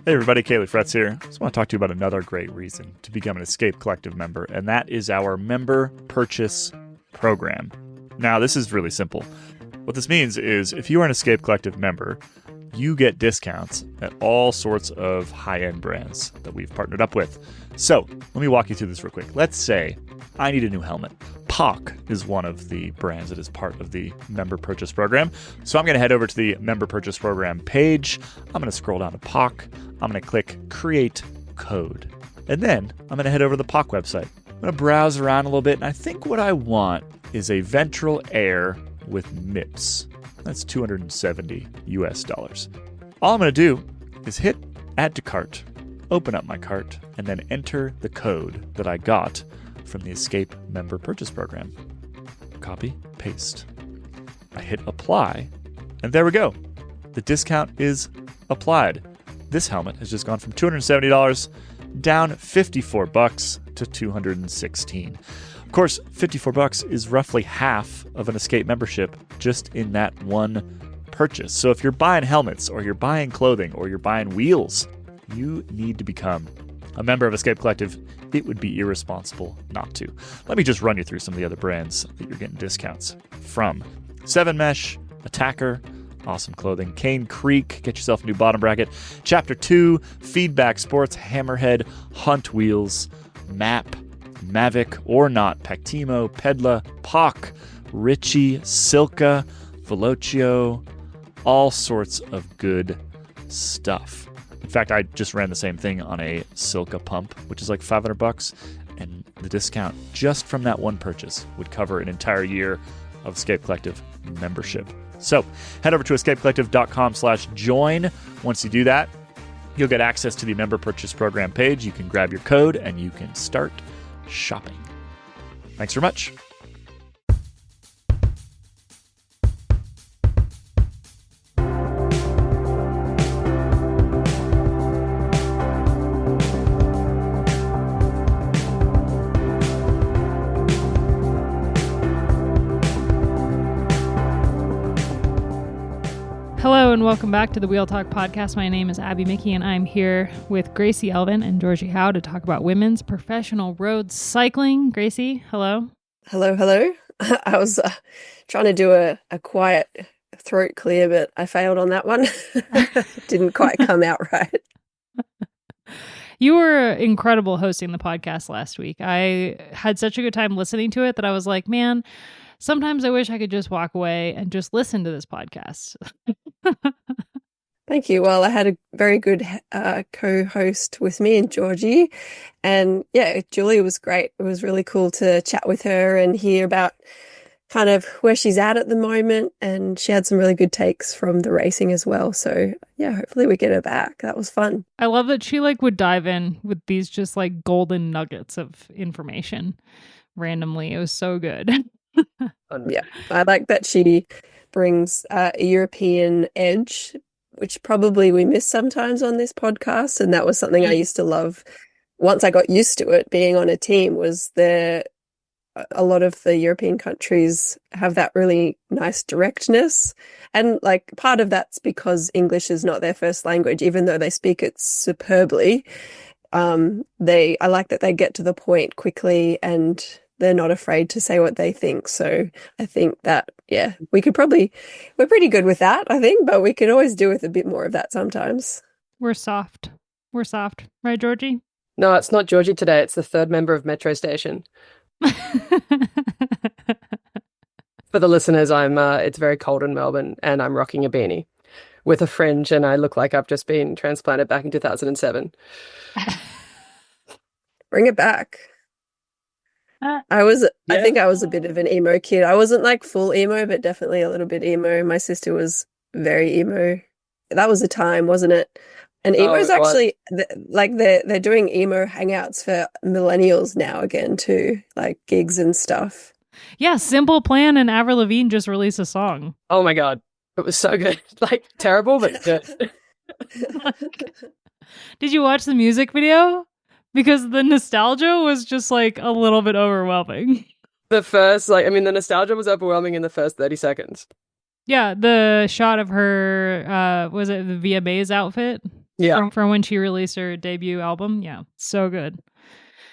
Hey everybody, Kaylee Fretz here. I just want to talk to you about another great reason to become an Escape Collective member, and that is our member purchase program. Now, this is really simple. What this means is if you are an Escape Collective member, you get discounts at all sorts of high-end brands that we've partnered up with. So, let me walk you through this real quick. Let's say I need a new helmet. POC is one of the brands that is part of the member purchase program. So I'm going to head over to the member purchase program page. I'm going to scroll down to POC. I'm going to click Create Code. And then I'm going to head over to the POC website. I'm going to browse around a little bit, and I think what I want is a ventral air with MIPS. That's $270 US. All I'm going to do is hit Add to Cart, open up my cart, and then enter the code that I got from the Escape member purchase program. Copy, paste. I hit apply, and there we go. The discount is applied. This helmet has just gone from $270 down $54 to $216. Of course, $54 is roughly half of an Escape membership just in that one purchase. So if you're buying helmets or you're buying clothing or you're buying wheels, you need to become a member of Escape Collective. It would be irresponsible not to. Let me just run you through some of the other brands that you're getting discounts from. 7Mesh, Attacker, awesome clothing. Cane Creek, get yourself a new bottom bracket. Chapter 2, Feedback Sports, Hammerhead, Hunt Wheels, Map, Mavic or Not, Pactimo, Pedla, POC, Ritchie, Silka, Velocio, all sorts of good stuff. In fact, I just ran the same thing on a Silka pump, which is like $500, and the discount just from that one purchase would cover an entire year of Escape Collective membership. So head over to escapecollective.com/join. Once you do that, you'll get access to the member purchase program page. You can grab your code and you can start shopping. Thanks very much. Hello and welcome back to the Wheel Talk podcast. My name is Abby Mickey and I'm here with Gracie Elvin and Georgie Howe to talk about women's professional road cycling. Gracie, hello. Hello. I was trying to do a quiet throat clear, but I failed on that one. Didn't quite come out right. You were incredible hosting the podcast last week. I had such a good time listening to it that I was like, man, sometimes I wish I could just walk away and just listen to this podcast. Thank you. Well, I had a very good co-host with me and Georgie. And yeah, Julia was great. It was really cool to chat with her and hear about kind of where she's at the moment. And she had some really good takes from the racing as well. So yeah, hopefully we get her back. That was fun. I love that she would dive in with these just golden nuggets of information randomly. It was so good. Yeah, I like that she brings a European edge, which probably we miss sometimes on this podcast. And that was something I used to love once I got used to it, being on a team, was a lot of the European countries have that really nice directness. And part of that's because English is not their first language, even though they speak it superbly. I like that they get to the point quickly and they're not afraid to say what they think. So I think that, yeah, we're pretty good with that, I think, but we could always do with a bit more of that sometimes. We're soft. Right, Georgie? No, it's not Georgie today. It's the third member of Metro Station. For the listeners, it's very cold in Melbourne and I'm rocking a beanie with a fringe and I look like I've just been transplanted back in 2007. Bring it back. I think I was a bit of an emo kid. I wasn't full emo, but definitely a little bit emo. My sister was very emo. That was a time, wasn't it? And emo's actually they're doing emo hangouts for millennials now again too, gigs and stuff. Yeah, Simple Plan and Avril Lavigne just released a song. Oh my god, it was so good. Terrible, but good. Did you watch the music video? Because the nostalgia was just a little bit overwhelming. The the nostalgia was overwhelming in the first 30 seconds. Yeah, the shot of her, was it the VMA's outfit? Yeah. from when she released her debut album. Yeah, so good.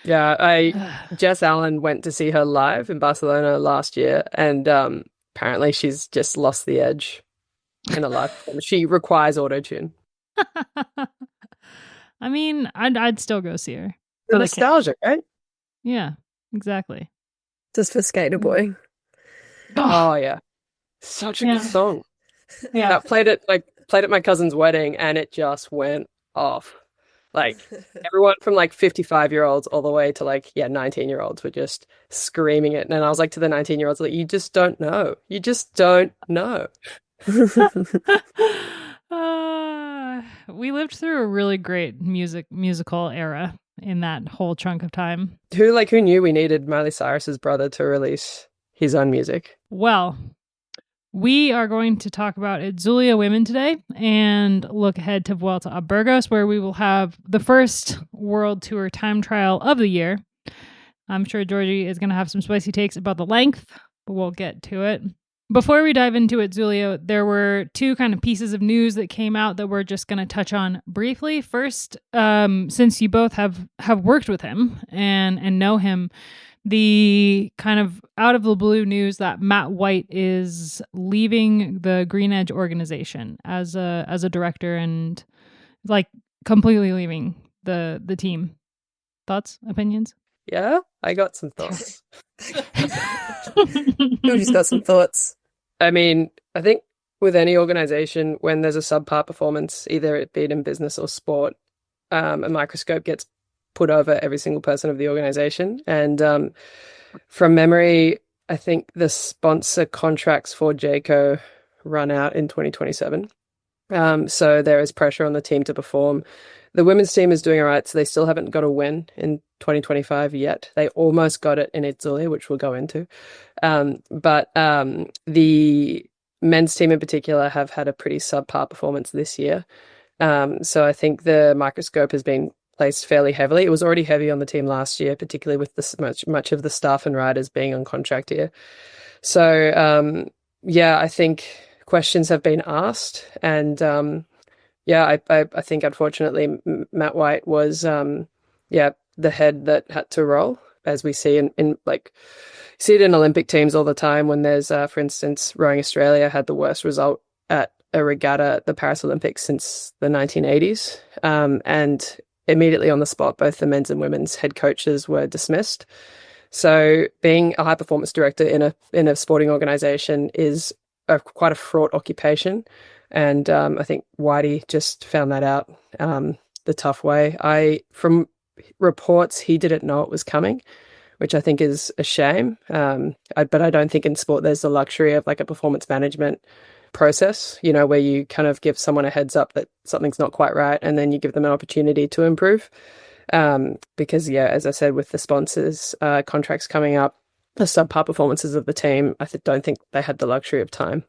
Yeah, Jess Allen went to see her live in Barcelona last year, and apparently she's just lost the edge in a live performance. She requires autotune. I mean, I'd still go see her. The nostalgia, right? Yeah, exactly. Just for Skater Boy. Oh yeah, such a good song. Yeah. I played at my cousin's wedding, and it just went off. Like everyone from like 55-year-olds all the way to 19-year-olds were just screaming it. And I was like to the 19-year-olds, like, you just don't know. You just don't know. We lived through a really great musical era in that whole chunk of time. Who knew we needed Miley Cyrus's brother to release his own music? Well, we are going to talk about Itzulia women today and look ahead to Vuelta a Burgos, where we will have the first World Tour time trial of the year. I'm sure Georgie is going to have some spicy takes about the length, but we'll get to it. Before we dive into Itzulia, there were two kind of pieces of news that came out that we're just going to touch on briefly. First, since you both have worked with him and know him, the kind of out of the blue news that Matt White is leaving the Green Edge organization as a director and completely leaving the team. Thoughts, opinions? Yeah, I got some thoughts. Georgie's got some thoughts. I mean, I think with any organization, when there's a subpar performance, either it be it in business or sport, a microscope gets put over every single person of the organization. And from memory, I think the sponsor contracts for Jayco run out in 2027. So there is pressure on the team to perform. The women's team is doing all right, so they still haven't got a win in 2025 yet. They almost got it in Itzulia, which we'll go into. But the men's team in particular have had a pretty subpar performance this year. So I think the microscope has been placed fairly heavily. It was already heavy on the team last year, particularly with much of the staff and riders being on contract here. So I think questions have been asked, and I think unfortunately Matt White was the head that had to roll, as we see in Olympic teams all the time when there's for instance, Rowing Australia had the worst result at a regatta at the Paris Olympics since the 1980s, and immediately on the spot both the men's and women's head coaches were dismissed. So being a high performance director in a sporting organization is quite a fraught occupation, and I think Whitey just found that out the tough way. From reports, he didn't know it was coming, which I think is a shame. But I don't think in sport there's the luxury of like a performance management process, where you kind of give someone a heads up that something's not quite right, and then you give them an opportunity to improve. Because as I said, with the sponsors contracts coming up, the subpar performances of the team, I don't think they had the luxury of time.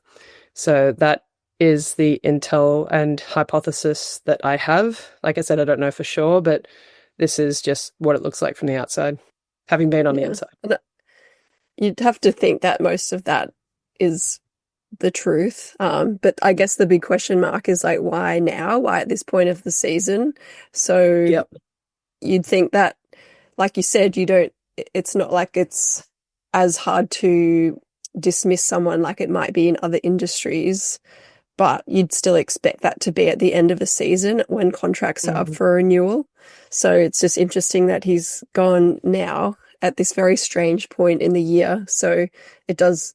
So that is the intel and hypothesis that I have. Like I said, I don't know for sure, but this is just what it looks like from the outside, having been on the inside. You'd have to think that most of that is the truth. But I guess the big question mark is like, why now? Why at this point of the season? So You'd think that, like you said, it's not like it's as hard to dismiss someone like it might be in other industries, but you'd still expect that to be at the end of a season when contracts are up for renewal. So it's just interesting that he's gone now at this very strange point in the year. So it does,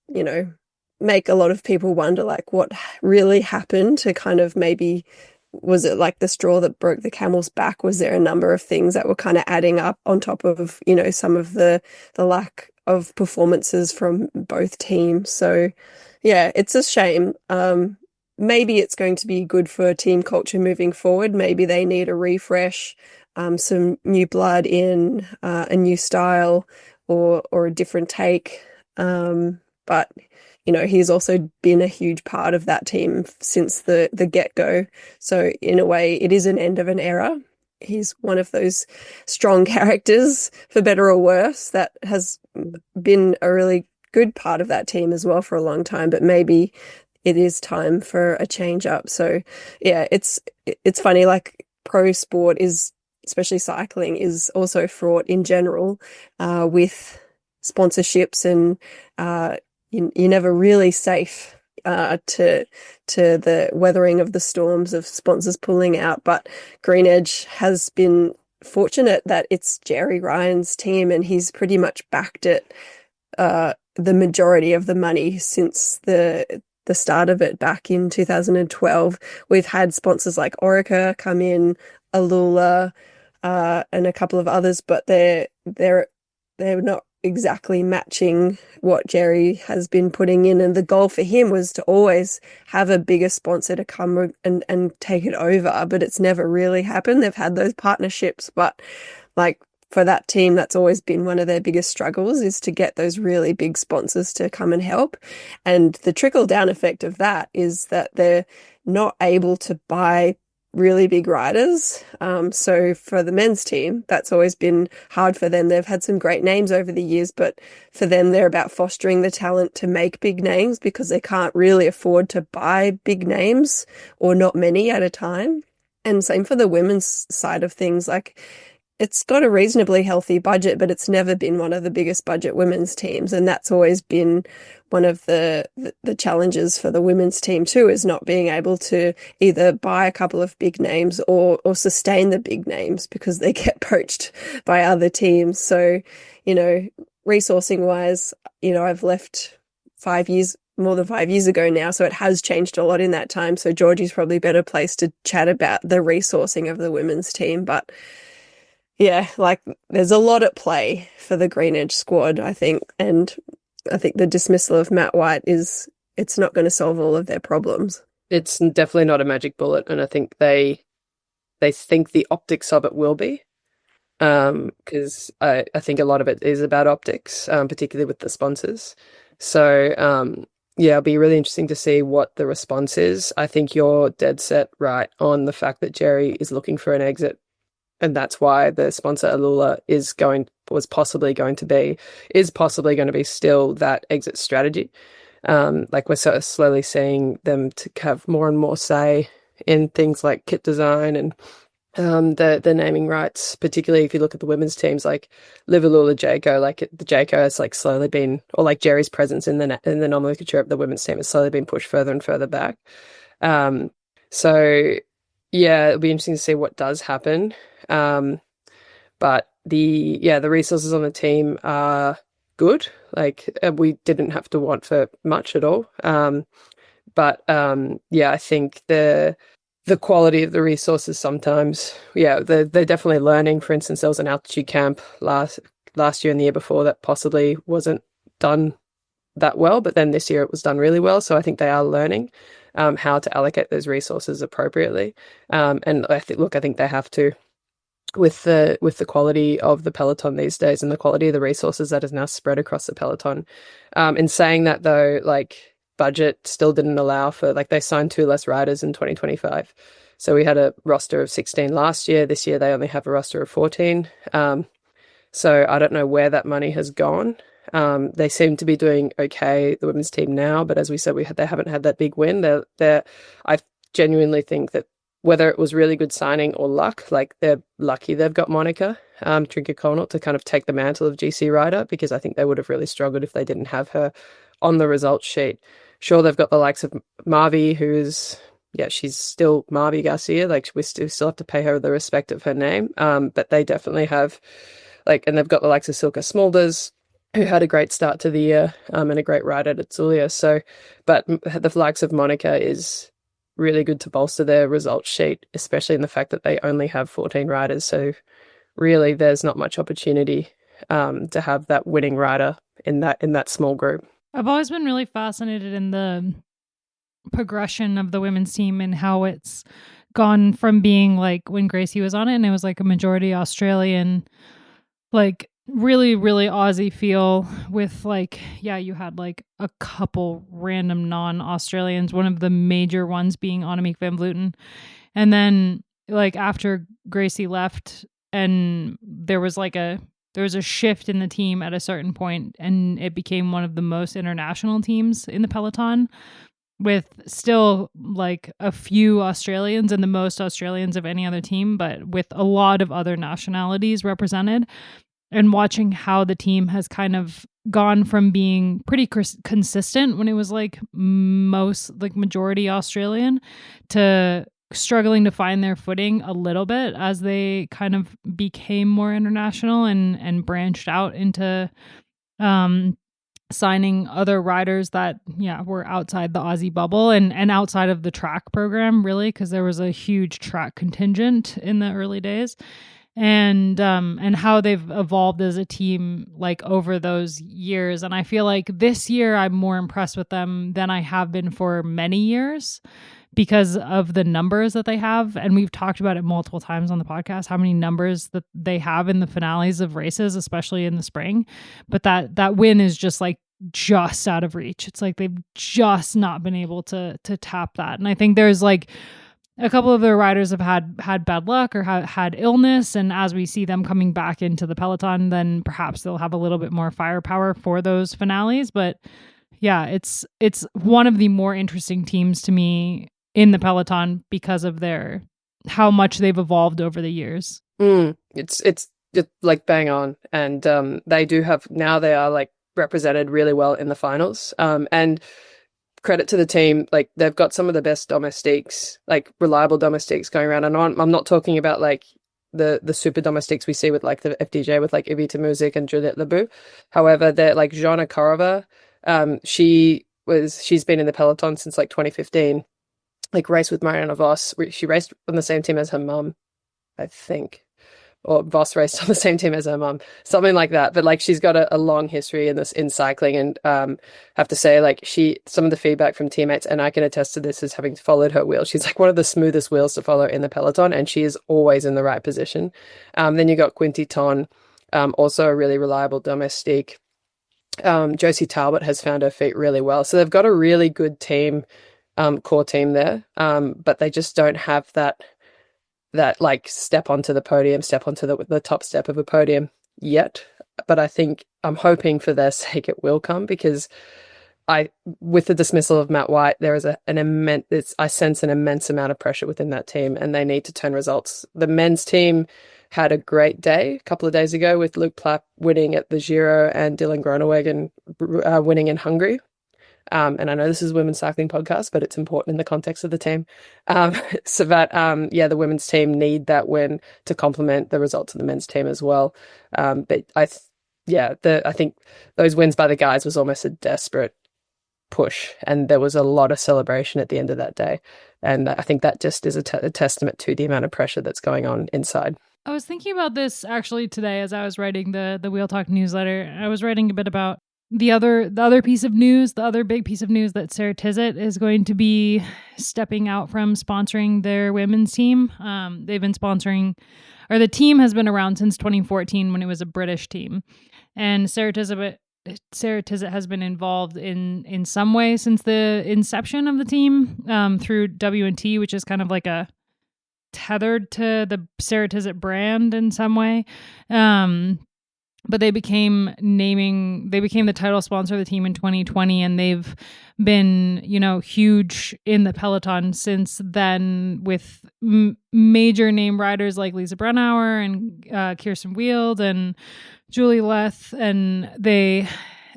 make a lot of people wonder like what really happened to kind of maybe, was it like the straw that broke the camel's back? Was there a number of things that were kind of adding up on top of, some of the lack of performances from both teams? So yeah, it's a shame. Maybe it's going to be good for team culture moving forward. Maybe they need a refresh, some new blood in, a new style or a different take. But he's also been a huge part of that team since the get-go. So in a way, it is an end of an era. He's one of those strong characters, for better or worse, that has been a really good part of that team as well for a long time. But maybe it is time for a change up. So yeah, it's funny. Like pro sport is, especially cycling, is also fraught in general with sponsorships, and you're never really safe to the weathering of the storms of sponsors pulling out. But Green Edge has been fortunate that it's Jerry Ryan's team, and he's pretty much backed it, the majority of the money since the start of it back in 2012. We've had sponsors like Orica come in, Alula, and a couple of others, but they're not exactly matching what Jerry has been putting in. And the goal for him was to always have a bigger sponsor to come and take it over, but it's never really happened. They've had those partnerships, but like for that team, that's always been one of their biggest struggles, is to get those really big sponsors to come and help. And the trickle down effect of that is that they're not able to buy really big riders. So for the men's team, that's always been hard for them. They've had some great names over the years, but for them, they're about fostering the talent to make big names, because they can't really afford to buy big names, or not many at a time. And same for the women's side of things. Like, it's got a reasonably healthy budget, but it's never been one of the biggest budget women's teams. And that's always been one of the challenges for the women's team too, is not being able to either buy a couple of big names or sustain the big names, because they get poached by other teams. So, resourcing wise, I've left more than 5 years ago now, so it has changed a lot in that time. So Georgie's probably a better place to chat about the resourcing of the women's team. But yeah, like, there's a lot at play for the Green Edge squad, I think. And I think the dismissal of Matt White it's not going to solve all of their problems. It's definitely not a magic bullet, and I think they think the optics of it will be, because I think a lot of it is about optics, particularly with the sponsors. So it'll be really interesting to see what the response is. I think you're dead set right on the fact that Jerry is looking for an exit. And that's why the sponsor Alula is possibly going to be still that exit strategy. Like, we're sort of slowly seeing them to have more and more say in things like kit design and the naming rights, particularly if you look at the women's teams like Liv Alula Jayco. Like, the Jayco has like slowly been, or like Jerry's presence in the nomenclature of the women's team has slowly been pushed further and further back. So yeah, it'll be interesting to see what does happen. But the resources on the team are good. Like, we didn't have to want for much at all. But I think the quality of the resources sometimes, they're definitely learning. For instance, there was an altitude camp last year and the year before that possibly wasn't done that well, but then this year it was done really well. So I think they are learning how to allocate those resources appropriately. And I think they have to, with the quality of the peloton these days and the quality of the resources that is now spread across the peloton. In saying that, though, like, budget still didn't allow for, like, they signed 2 less riders in 2025. So we had a roster of 16 last year. This year they only have a roster of 14. So I don't know where that money has gone. They seem to be doing okay, the women's team now, but as we said, they haven't had that big win. I genuinely think that whether it was really good signing or luck, like, they're lucky they've got Monica Trinket-Colnott to kind of take the mantle of GC rider, because I think they would have really struggled if they didn't have her on the results sheet. Sure, they've got the likes of Marvi, she's still Marvi Garcia. Like, we still have to pay her the respect of her name. But they definitely have, like, and they've got the likes of Silke Smulders, who had a great start to the year, and a great ride at Itzulia. So, but the likes of Monica is really good to bolster their results sheet, especially in the fact that they only have 14 riders. So really, there's not much opportunity to have that winning rider in that small group. I've always been really fascinated in the progression of the women's team and how it's gone from being like when Gracie was on it and it was like a majority Australian, like really, really Aussie feel with like, you had like a couple random non-Australians, one of the major ones being Annemiek van Vleuten. And then like after Gracie left and there was a shift in the team at a certain point and it became one of the most international teams in the peloton, with still like a few Australians and the most Australians of any other team, but with a lot of other nationalities represented, and watching how the team has kind of gone from being pretty consistent when it was like majority Australian to struggling to find their footing a little bit as they kind of became more international and branched out into signing other riders that were outside the Aussie bubble and outside of the track program, really, because there was a huge track contingent in the early days, and how they've evolved as a team like over those years. And I feel like this year I'm more impressed with them than I have been for many years, because of the numbers that they have. And we've talked about it multiple times on the podcast, how many numbers that they have in the finales of races, especially in the spring. But that win is just out of reach. It's like they've just not been able to tap that. And I think there's like a couple of their riders have had bad luck or had illness. And as we see them coming back into the peloton, then perhaps they'll have a little bit more firepower for those finales. But yeah, it's one of the more interesting teams to me in the peloton because of how much they've evolved over the years. It's like bang on, and they do have now. They are like represented really well in the finals. And credit to the team, like they've got some of the best domestiques, like reliable domestiques going around. And I'm not talking about like the super domestiques we see with like the FDJ with like Ivica Muzic and Juliette Lebeau. However, they're like Zhona Korova. She's been in the peloton since like 2015. Like raced with Mariana Vos. She raced on the same team as her mum, I think. Or Vos raced on the same team as her mum. Something like that. But like she's got a long history in cycling, and have to say like some of the feedback from teammates, and I can attest to this as having followed her wheel. She's like one of the smoothest wheels to follow in the peloton, and she is always in the right position. Then you got Quinty Ton, also a really reliable domestique. Josie Talbot has found her feet really well. So they've got a really good team. Core team there, but they just don't have that like step onto the the top step of a podium yet. But I think I'm hoping for their sake it will come, because with the dismissal of Matt White, there is I sense an immense amount of pressure within that team, and they need to turn results. The men's team had a great day a couple of days ago with Luke Plapp winning at the Giro and Dylan Groenewegen winning in Hungary. And I know this is a women's cycling podcast, but it's important in the context of the team. So that, the women's team need that win to complement the results of the men's team as well. But I think those wins by the guys was almost a desperate push, and there was a lot of celebration at the end of that day. And I think that just is a testament to the amount of pressure that's going on inside. I was thinking about this actually today as I was writing the Wheel Talk newsletter. I was writing a bit about the other piece of news, the other big piece of news, that Ceratizit is going to be stepping out from sponsoring their women's team. They've been sponsoring, or the team has been around since 2014 when it was a British team. And Ceratizit has been involved in some way since the inception of the team, through W&T, which is kind of like a tethered to the Ceratizit brand in some way. But they became the title sponsor of the team in 2020, and they've been, huge in the peloton since then, with major name riders like Lisa Brennauer and Kirsten Wield and Julie Leth. And they,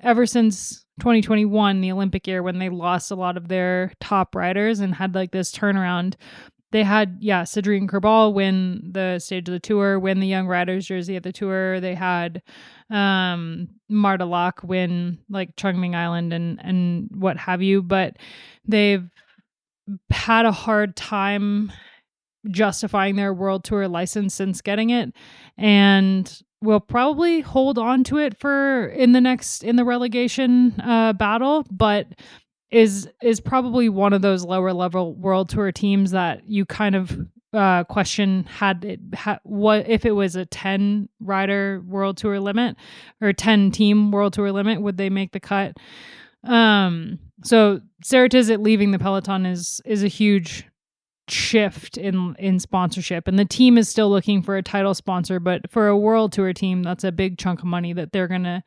ever since 2021, the Olympic year, when they lost a lot of their top riders and had like this turnaround, they had, Cedrine Kerbal win the stage of the tour, win the Young Riders jersey at the tour. They had Marta Locke win like Chongming Island and what have you. But they've had a hard time justifying their World Tour license since getting it, and will probably hold on to it in the relegation battle, but is probably one of those lower level World Tour teams that you kind of question what if it was a 10 rider World Tour limit or 10 team World Tour limit, would they make the cut? So Ceratizit leaving the peloton is a huge shift in sponsorship, and the team is still looking for a title sponsor, but for a world tour team, that's a big chunk of money that they're gonna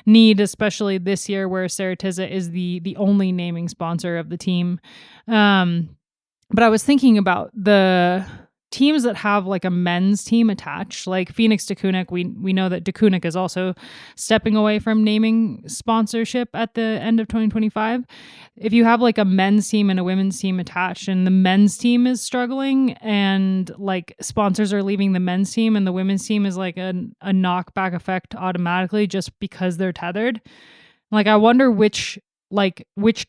need, especially this year where Ceratizit is the only naming sponsor of the team. But I was thinking about the teams that have like a men's team attached, like Phoenix Deceuninck. We know that Deceuninck is also stepping away from naming sponsorship at the end of 2025. If you have like a men's team and a women's team attached, and the men's team is struggling and like sponsors are leaving the men's team, and the women's team is like a knockback effect automatically just because they're tethered. Like, I wonder which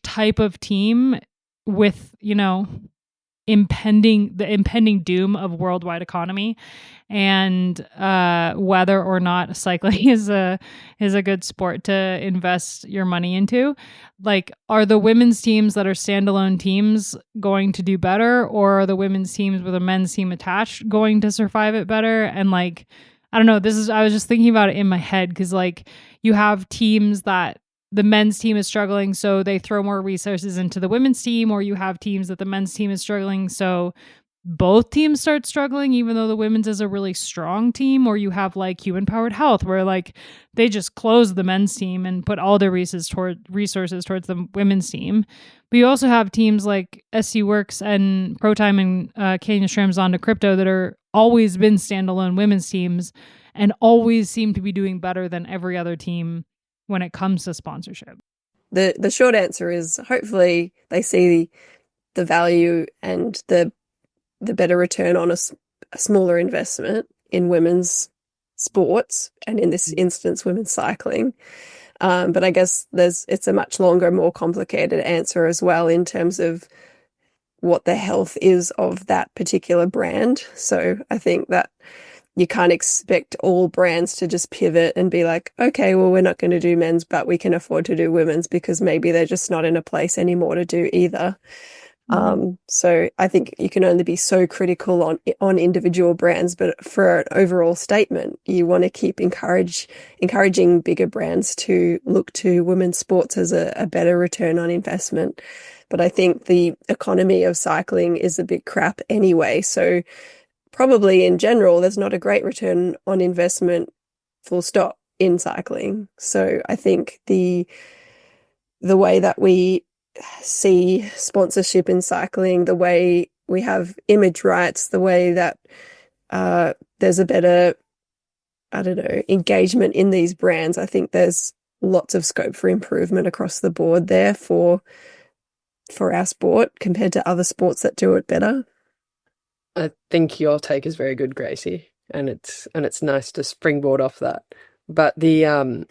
type of team with, the impending doom of worldwide economy and whether or not cycling is a good sport to invest your money into. Like, are the women's teams that are standalone teams going to do better, or are the women's teams with a men's team attached going to survive it better? And like, I don't know, I was just thinking about it in my head, because like you have teams that the men's team is struggling, so they throw more resources into the women's team, or you have teams that the men's team is struggling, so both teams start struggling, even though the women's is a really strong team. Or you have like Human Powered Health, where like they just close the men's team and put all their resources towards the women's team. But you also have teams like SC Works and ProTime and Kenya Schramm's Zonda Crypto that are always been standalone women's teams and always seem to be doing better than every other team when it comes to sponsorship. The short answer is hopefully they see the value and the better return on a smaller investment in women's sports, and in this instance, women's cycling. But I guess it's a much longer, more complicated answer as well in terms of what the health is of that particular brand. So I think that you can't expect all brands to just pivot and be like, okay, well, we're not going to do men's, but we can afford to do women's, because maybe they're just not in a place anymore to do either. So I think you can only be so critical on individual brands, but for an overall statement, you want to keep encouraging bigger brands to look to women's sports as a better return on investment. But I think the economy of cycling is a bit crap anyway. So probably in general, there's not a great return on investment, full stop, in cycling. So I think the way that we see sponsorship in cycling, the way we have image rights, the way that there's a better, engagement in these brands, I think there's lots of scope for improvement across the board there for our sport compared to other sports that do it better. I think your take is very good, Gracie, and it's nice to springboard off that. But the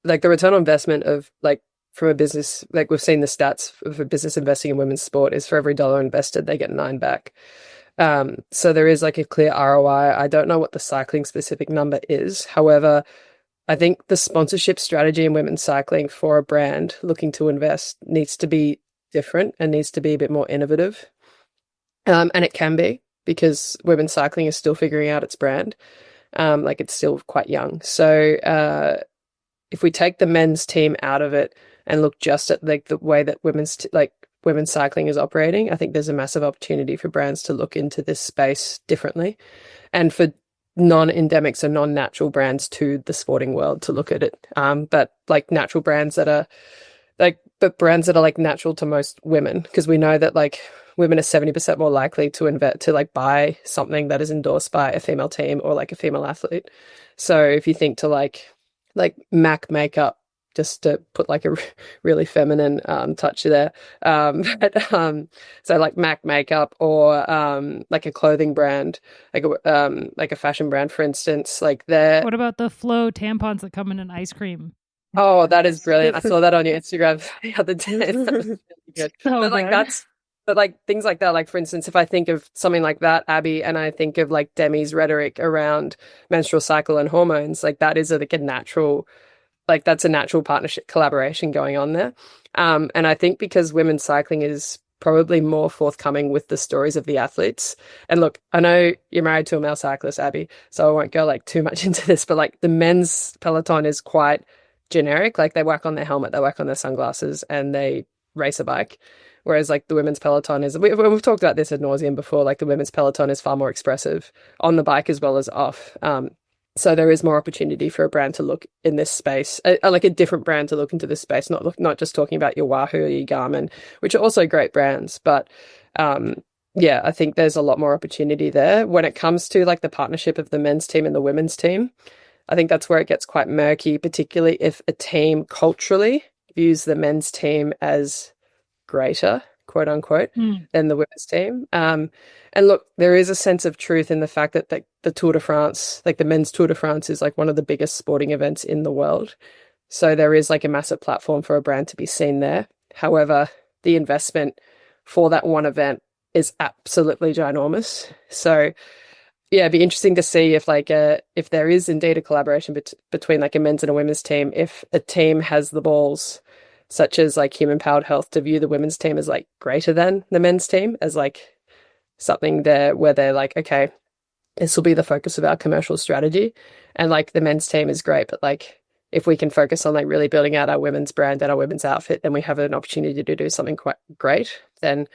the return on investment of like from a business, like we've seen the stats of a business investing in women's sport is for every $1 invested, they get 9 back. So there is like a clear ROI. I don't know what the cycling specific number is. However, I think the sponsorship strategy in women's cycling for a brand looking to invest needs to be different and needs to be a bit more innovative. And it can be, because women's cycling is still figuring out its brand. Like it's still quite young. So if we take the men's team out of it and look just at like the way that women's cycling is operating, I think there's a massive opportunity for brands to look into this space differently, and for non-endemics and non-natural brands to the sporting world to look at it. But like natural brands that are brands that are like natural to most women, because we know that like women are 70% more likely to buy something that is endorsed by a female team or like a female athlete. So if you think to like MAC makeup, just to put like a really feminine touch there, so like MAC makeup, or like a clothing brand, like a fashion brand, for instance, like they're. What about the Flow tampons that come in an ice cream? Oh, that is brilliant! I saw that on your Instagram the other day. That was really good. But like things like that, like for instance, if I think of something like that, Abby, and I think of like Demi's rhetoric around menstrual cycle and hormones, like that is like a natural. Like that's a natural partnership collaboration going on there. And I think because women's cycling is probably more forthcoming with the stories of the athletes. And look, I know you're married to a male cyclist, Abby, so I won't go like too much into this, but like the men's peloton is quite generic. Like they whack on their helmet, they whack on their sunglasses, and they race a bike. Whereas like the women's peloton is, we've talked about this ad nauseum before, like the women's peloton is far more expressive on the bike as well as off. So there is more opportunity for a brand to look in this space, like a different brand to look into this space, not just talking about your Wahoo or your Garmin, which are also great brands. But yeah, I think there's a lot more opportunity there. When it comes to like the partnership of the men's team and the women's team, I think that's where it gets quite murky, particularly if a team culturally views the men's team as greater, quote unquote, than the women's team. And look, there is a sense of truth in the fact that the Tour de France, like the men's Tour de France, is like one of the biggest sporting events in the world. So there is like a massive platform for a brand to be seen there. However, the investment for that one event is absolutely ginormous. So yeah, it'd be interesting to see if like if there is indeed a collaboration between like a men's and a women's team, if a team has the balls, such as like Human Powered Health, to view the women's team as like greater than the men's team, as like something there where they're like, okay, this will be the focus of our commercial strategy. And like the men's team is great, but like if we can focus on like really building out our women's brand and our women's outfit, then we have an opportunity to do something quite great. Then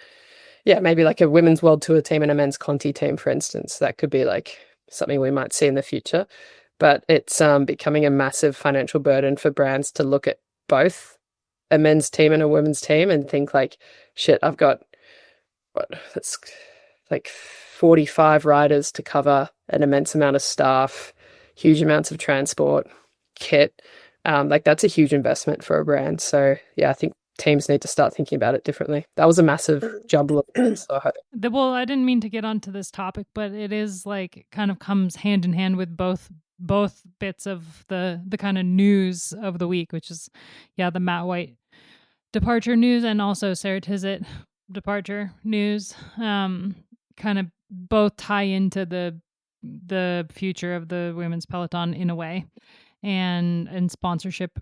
yeah, maybe like a women's world tour team and a men's Conti team, for instance. That could be like something we might see in the future. But it's becoming a massive financial burden for brands to look at both a men's team and a women's team and think like, shit, I've got that's like 45 riders to cover, an immense amount of staff, huge amounts of transport, kit. Like that's a huge investment for a brand. So yeah, I think teams need to start thinking about it differently. That was a massive jumble. Well, I didn't mean to get onto this topic, but it is like kind of comes hand in hand with both bits of the kind of news of the week, which is the Matt White departure news and also Ceratizit departure news. Kind of both tie into the future of the women's peloton in a way, and sponsorship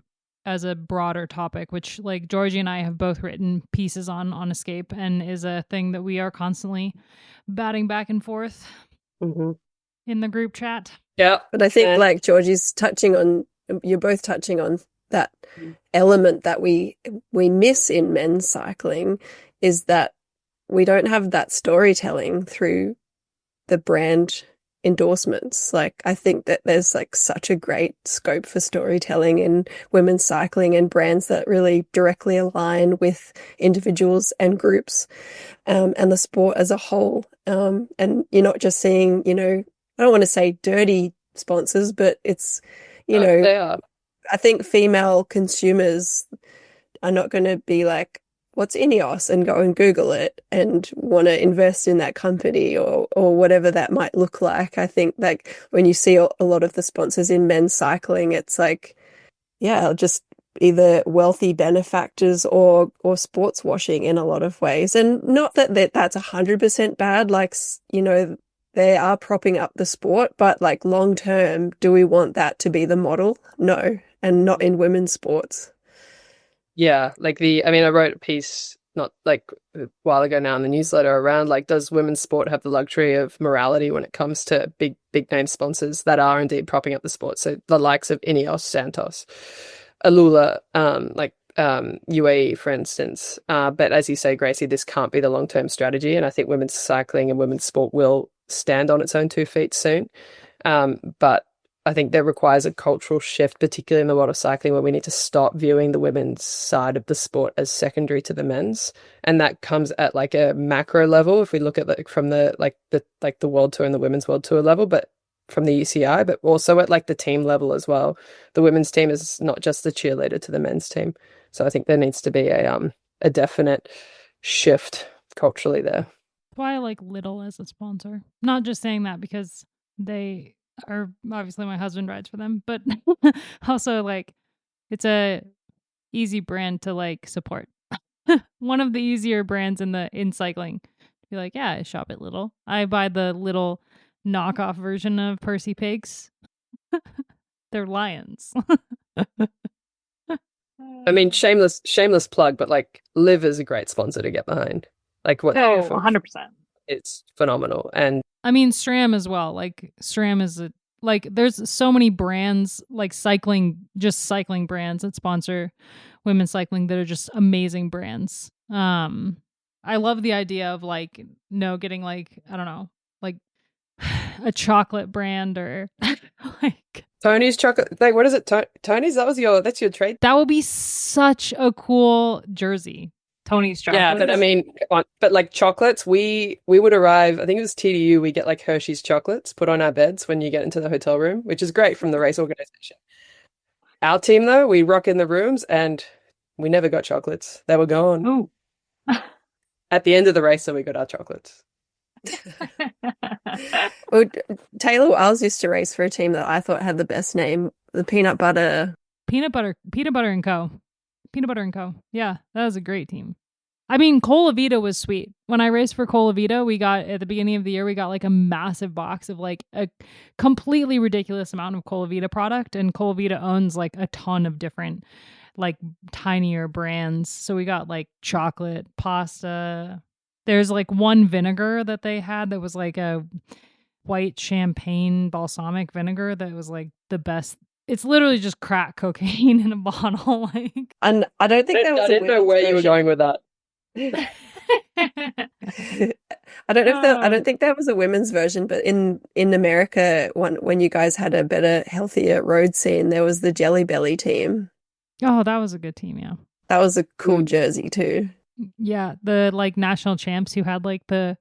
as a broader topic, which like Georgie and I have both written pieces on Escape, and is a thing that we are constantly batting back and forth in the group chat. Yeah. But I think like Georgie's you're both touching on that element that we miss in men's cycling, is that we don't have that storytelling through the brand endorsements. Like I think that there's like such a great scope for storytelling in women's cycling and brands that really directly align with individuals and groups, and the sport as a whole. And you're not just seeing, I don't want to say dirty sponsors, but it's, they are. I think female consumers are not going to be like, what's Ineos, and go and Google it and want to invest in that company or whatever that might look like. I think like when you see a lot of the sponsors in men's cycling, it's like, just either wealthy benefactors or sports washing in a lot of ways. And not that that's 100% bad, like, they are propping up the sport, but like long term, do we want that to be the model? No, and not in women's sports. Yeah, like I wrote a piece not like a while ago now in the newsletter around like, does women's sport have the luxury of morality when it comes to big name sponsors that are indeed propping up the sport? So the likes of Ineos, Santos, Alula, UAE, for instance. But as you say, Gracie, this can't be the long-term strategy. And I think women's cycling and women's sport will stand on its own 2 feet soon. But I think that requires a cultural shift, particularly in the world of cycling, where we need to stop viewing the women's side of the sport as secondary to the men's. And that comes at like a macro level, if we look at from the World Tour and the Women's World Tour level, but from the UCI, but also at like the team level as well. The women's team is not just the cheerleader to the men's team. So I think there needs to be a definite shift culturally there. Why I like Little as a sponsor. Not just saying that because they are obviously my husband rides for them, but also like it's a easy brand to like support. One of the easier brands in cycling. Be like, yeah, I shop at Little. I buy the Little knockoff version of Percy Pigs. They're lions. I mean, shameless plug, but like Liv is a great sponsor to get behind. Like what? 100%. It's phenomenal. And I mean, SRAM as well. Like SRAM is there's so many brands like cycling brands that sponsor women's cycling that are just amazing brands. I love the idea of like, no, getting like, I don't know, like a chocolate brand or like. Tony's chocolate. Like, what is it? Tony's? That's your trade. That would be such a cool jersey. Tony's chocolate. Yeah, but I mean, but like chocolates, we would arrive. I think it was TDU. We get like Hershey's chocolates put on our beds when you get into the hotel room, which is great from the race organization. Our team, though, we rock in the rooms and we never got chocolates. They were gone. Ooh. At the end of the race, so we got our chocolates. Well, Taylor Wiles used to race for a team that I thought had the best name, the Peanut Butter and Co. Peanut Butter and Co. Yeah, that was a great team. I mean, Colavita was sweet. When I raced for Colavita, we got at the beginning of the year, we got like a massive box of like a completely ridiculous amount of Colavita product, and Colavita owns like a ton of different like tinier brands. So we got like chocolate, pasta. There's like one vinegar that they had that was like a white champagne balsamic vinegar that was like the best. It's literally just crack cocaine in a bottle. Like, and I don't think that was. I didn't know where you were going with that. I don't know if that. I don't think that was a women's version, but in America, when you guys had a better, healthier road scene, there was the Jelly Belly team. Oh, that was a good team. Yeah, that was a cool jersey too. Yeah, the like national champs who had like the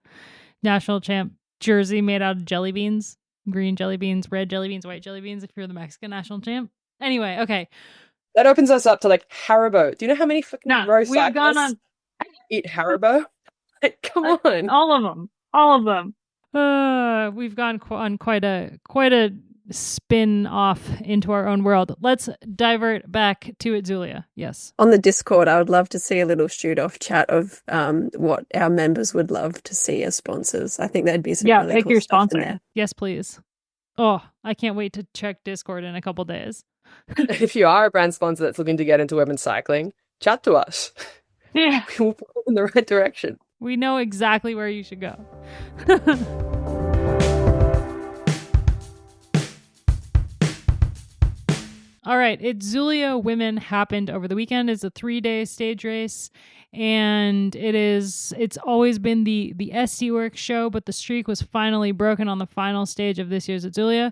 national champ jersey made out of jelly beans, green jelly beans, red jelly beans, white jelly beans. If you're the Mexican national champ. Anyway, okay. That opens us up to like Haribo. Do you know how many fucking row cyclists eat Haribo? Like, come on, all of them. We've gone on quite a spin off into our own world. Let's divert back to Itzulia. Yes. On the Discord, I would love to see a little shoot off chat of what our members would love to see as sponsors. I think that'd be some really pick cool your stuff sponsor. in there. Yes, please. Oh, I can't wait to check Discord in a couple days. If you are a brand sponsor that's looking to get into women's cycling, chat to us. Yeah. We'll put it in the right direction. We know exactly where you should go. All right, Itzulia Women happened over the weekend. It's a 3-day stage race, and it's always been the SC Works show, but the streak was finally broken on the final stage of this year's Itzulia.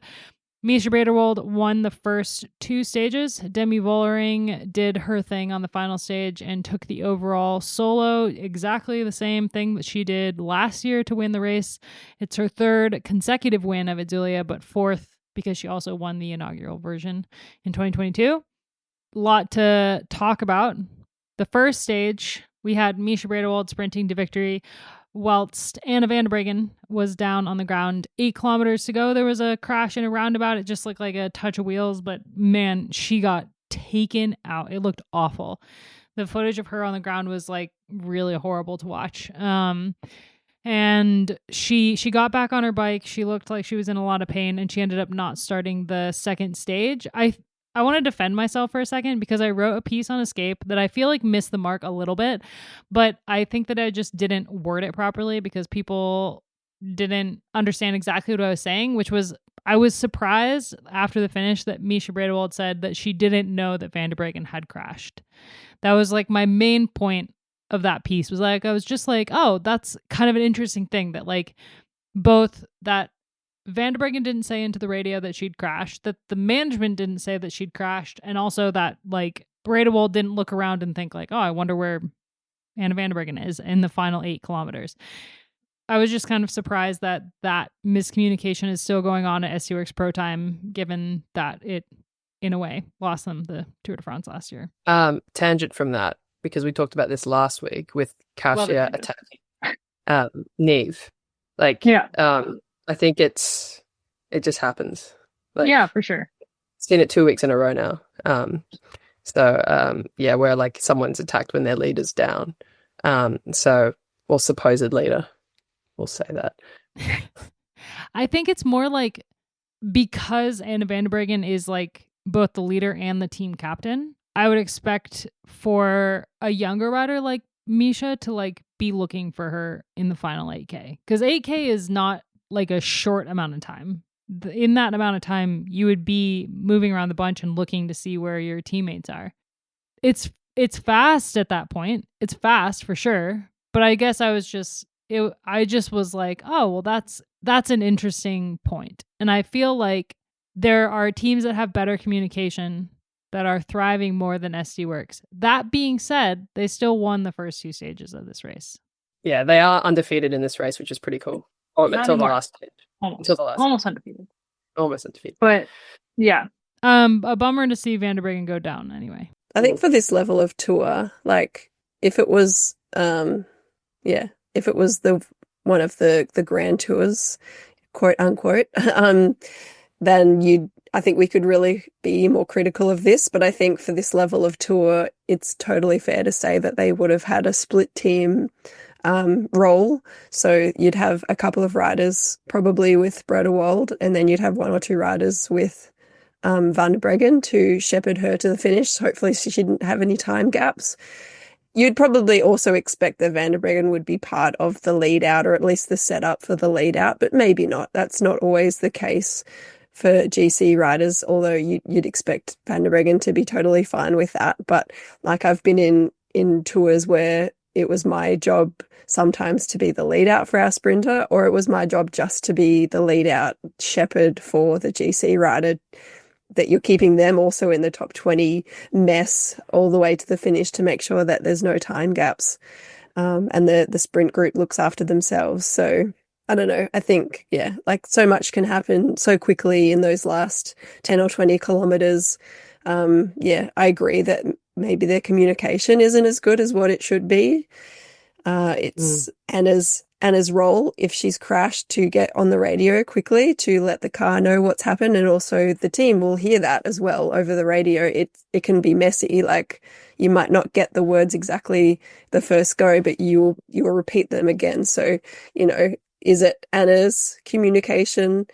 Misha Brederwold won the first 2 stages. Demi Vollering did her thing on the final stage and took the overall solo, exactly the same thing that she did last year to win the race. It's her 3rd consecutive win of Itzulia, but 4th because she also won the inaugural version in 2022. A lot to talk about. The first stage, we had Misha Brederwold sprinting to victory, whilst Anna van der Breggen was down on the ground. 8 kilometers to go, there was a crash in a roundabout. It just looked like a touch of wheels, but man, she got taken out. It looked awful. The footage of her on the ground was like really horrible to watch. And she got back on her bike. She looked like she was in a lot of pain, and she ended up not starting the second stage. I want to defend myself for a second because I wrote a piece on Escape that I feel like missed the mark a little bit, but I think that I just didn't word it properly because people didn't understand exactly what I was saying, which was I was surprised after the finish that Misha Brederwold said that she didn't know that Van der Breggen had crashed. That was like my main point of that piece was like, I was just like, oh, that's kind of an interesting thing that like both that Van der Breggen didn't say into the radio that she'd crashed, that the management didn't say that she'd crashed, and also that like Brederwold didn't look around and think like, oh, I wonder where Anna van der Breggen is in the final 8 kilometers. I was just kind of surprised that miscommunication is still going on at SC Works Pro Time, given that it, in a way, lost them the Tour de France last year. Tangent from that, because we talked about this last week with Kasia attacking Neve. Like, yeah. I think it just happens. Like, yeah, for sure. Seen it 2 weeks in a row now. Yeah, where like someone's attacked when their leader's down. So, well, supposed leader, we'll say that. I think it's more like because Anna van der Breggen is like both the leader and the team captain, I would expect for a younger rider like Misha to like be looking for her in the final 8K, because 8K is not like a short amount of time. In that amount of time, you would be moving around the bunch and looking to see where your teammates are. It's fast at that point. It's fast for sure, But I guess I just was like, oh, well, that's an interesting point. And I feel like there are teams that have better communication that are thriving more than SD Works. That being said, they still won the first 2 stages of this race. Yeah, they are undefeated in this race, which is pretty cool. Until the last stage. Almost undefeated. Almost undefeated. But yeah. A bummer to see Van der Breggen go down anyway. I think for this level of tour, like if it was if it was the one of the grand tours, quote unquote, then I think we could really be more critical of this. But I think for this level of tour, it's totally fair to say that they would have had a split team role. So you'd have a couple of riders probably with Broderwold, and then you'd have 1 or 2 riders with Van der Breggen to shepherd her to the finish. Hopefully she didn't have any time gaps. You'd probably also expect that Van der Breggen would be part of the lead out, or at least the setup for the lead out, but maybe not. That's not always the case for GC riders, although you'd expect Van der Breggen to be totally fine with that. But like I've been in tours where it was my job sometimes to be the lead out for our sprinter, or it was my job just to be the lead out shepherd for the GC rider, that you're keeping them also in the top 20 mess all the way to the finish to make sure that there's no time gaps. And the sprint group looks after themselves. So I don't know. I think, like so much can happen so quickly in those last 10 or 20 kilometers. I agree that maybe their communication isn't as good as what it should be. It's Anna's role, if she's crashed, to get on the radio quickly to let the car know what's happened, and also the team will hear that as well over the radio. It can be messy, like you might not get the words exactly the first go, but you will repeat them again. So, is it Anna's communication?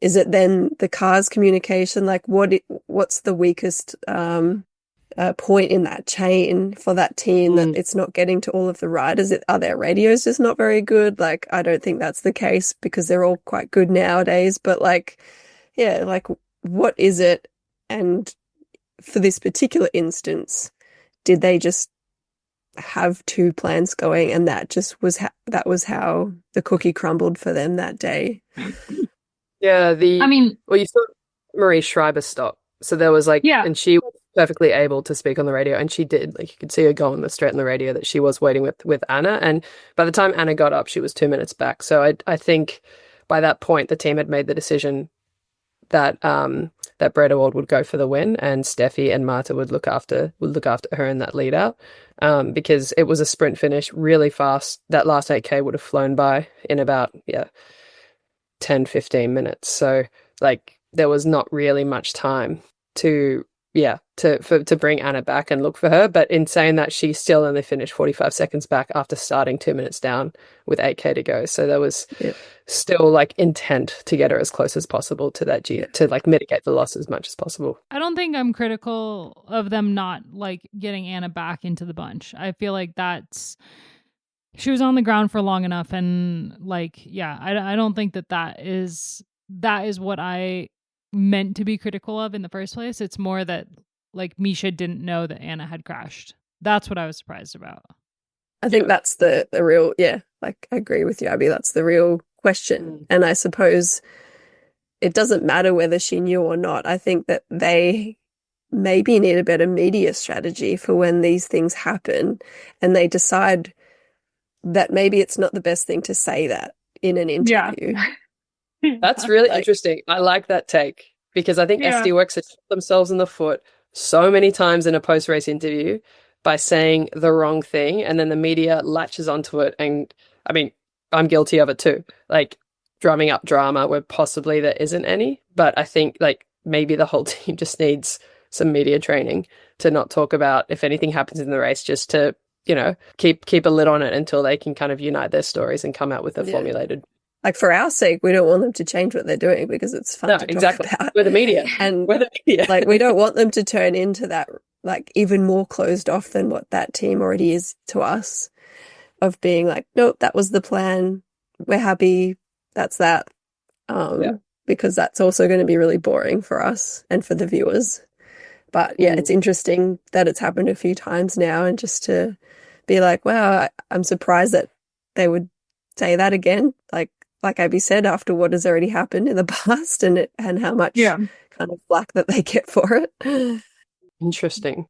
Is it then the car's communication? Like what's the weakest point in that chain for that team that it's not getting to all of the riders? Are their radios just not very good? Like, I don't think that's the case because they're all quite good nowadays, but like what is it? And for this particular instance, did they just have 2 plans going and that was how the cookie crumbled for them that day? Yeah, you saw Marie Schreiber stop. So there was and she was perfectly able to speak on the radio, and she did. Like, you could see her go on straight on the radio that she was waiting with Anna, and by the time Anna got up, she was 2 minutes back. So I think by that point, the team had made the decision that that Broderwold would go for the win, and Steffi and Marta would look after her in that lead out, because it was a sprint finish, really fast. That last 8K would have flown by in about 10-15 minutes. So there was not really much time to bring Anna back and look for her. But in saying that, she still only finished 45 seconds back after starting 2 minutes down with 8K to go. So there was still intent to get her as close as possible to that to mitigate the loss as much as possible. I don't think I'm critical of them not getting Anna back into the bunch. I feel like she was on the ground for long enough, and I don't think that is what I meant to be critical of in the first place. It's more that Misha didn't know that Anna had crashed. That's what I was surprised about. I think that's the real, I agree with you, Abby. That's the real question. And I suppose it doesn't matter whether she knew or not. I think that they maybe need a better media strategy for when these things happen, and they decide that maybe it's not the best thing to say that in an interview. Yeah. That's really interesting. I like that take, because I think SD Works have shot themselves in the foot so many times in a post-race interview by saying the wrong thing, and then the media latches onto it. And I mean, I'm guilty of it too, drumming up drama where possibly there isn't any. But I think maybe the whole team just needs some media training to not talk about if anything happens in the race, just to keep a lid on it until they can kind of unite their stories and come out with a formulated. For our sake, we don't want them to change what they're doing because it's fun to talk about. We're the media. And we don't want them to turn into that, even more closed off than what that team already is to us, of being nope, that was the plan. We're happy. That's that. Because that's also going to be really boring for us and for the viewers. But it's interesting that it's happened a few times now, and just to be like, wow, I'm surprised that they would say that again. Like Abby said, after what has already happened in the past and how much kind of flack that they get for it. Interesting.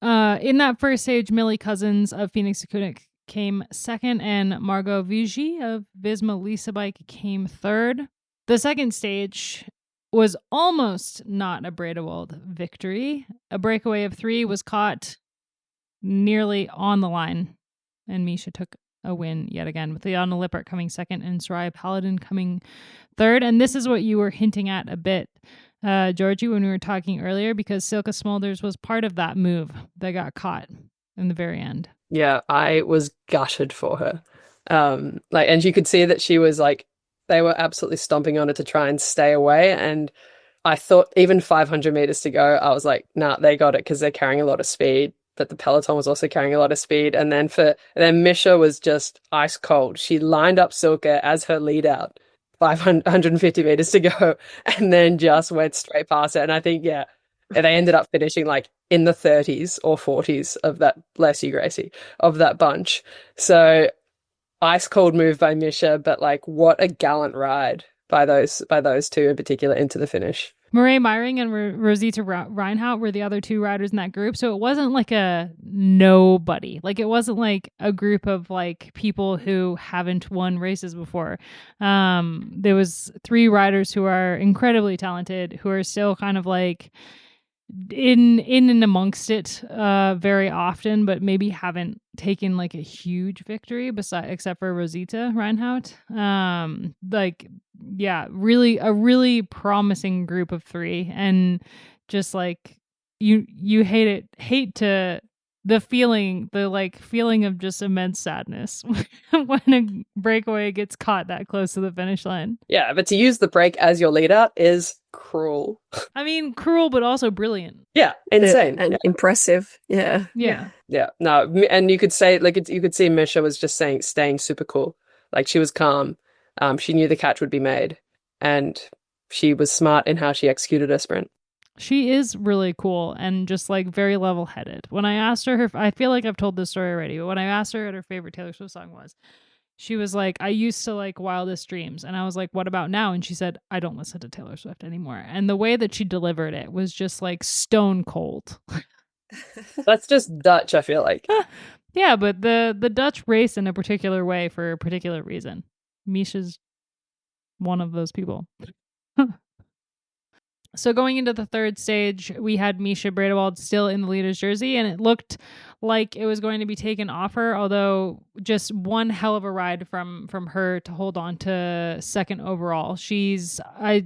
In that first stage, Millie Cousins of Phoenix Akunik came second, and Margot Vigie of Visma Lisa Bike came third. The second stage was almost not a Bredewald victory. A breakaway of 3 was caught nearly on the line, and Misha took a win yet again, with Liana Lippert coming second and Soraya Paladin coming third. And this is what you were hinting at a bit, Georgie, when we were talking earlier, because Silke Smulders was part of that move that got caught in the very end. Yeah, I was gutted for her. And you could see that she was like, they were absolutely stomping on it to try and stay away. And I thought even 500 meters to go, I was like, nah, they got it because they're carrying a lot of speed. But the peloton was also carrying a lot of speed. And then Misha was just ice cold. She lined up Silke as her lead out, 550 meters to go, and then just went straight past it. And I think, they ended up finishing like in the 30s or 40s of that, bless you, Gracie, of that bunch. So ice cold move by Misha, but like what a gallant ride by those two in particular into the finish. Murray Meiring and Rosita Reinhardt were the other 2 riders in that group. So it wasn't like a nobody. Like it wasn't like a group of like people who haven't won races before. There was 3 riders who are incredibly talented, who are still kind of like in and amongst it very often, but maybe haven't taken like a huge victory except for Rosita Reinhardt. Really a really promising group of 3, and just like you hate the feeling of just immense sadness when a breakaway gets caught that close to the finish line. Yeah, but to use the break as your lead out is cruel. I mean, cruel, but also brilliant. Yeah, insane and impressive. Yeah. No, and you could say you could see Misha was just staying super cool. Like she was calm. She knew the catch would be made, and she was smart in how she executed her sprint. She is really cool and just like very level-headed. When I asked her, I feel like I've told this story already, but when I asked her what her favorite Taylor Swift song was, she was like, I used to like Wildest Dreams. And I was like, what about now? And she said, I don't listen to Taylor Swift anymore. And the way that she delivered it was just like stone cold. That's just Dutch, I feel like. Yeah, but the Dutch race in a particular way for a particular reason. Misha's one of those people. So going into the third stage, we had Misha Bredewald still in the leader's jersey, and it looked like it was going to be taken off her, although just one hell of a ride from her to hold on to second overall. I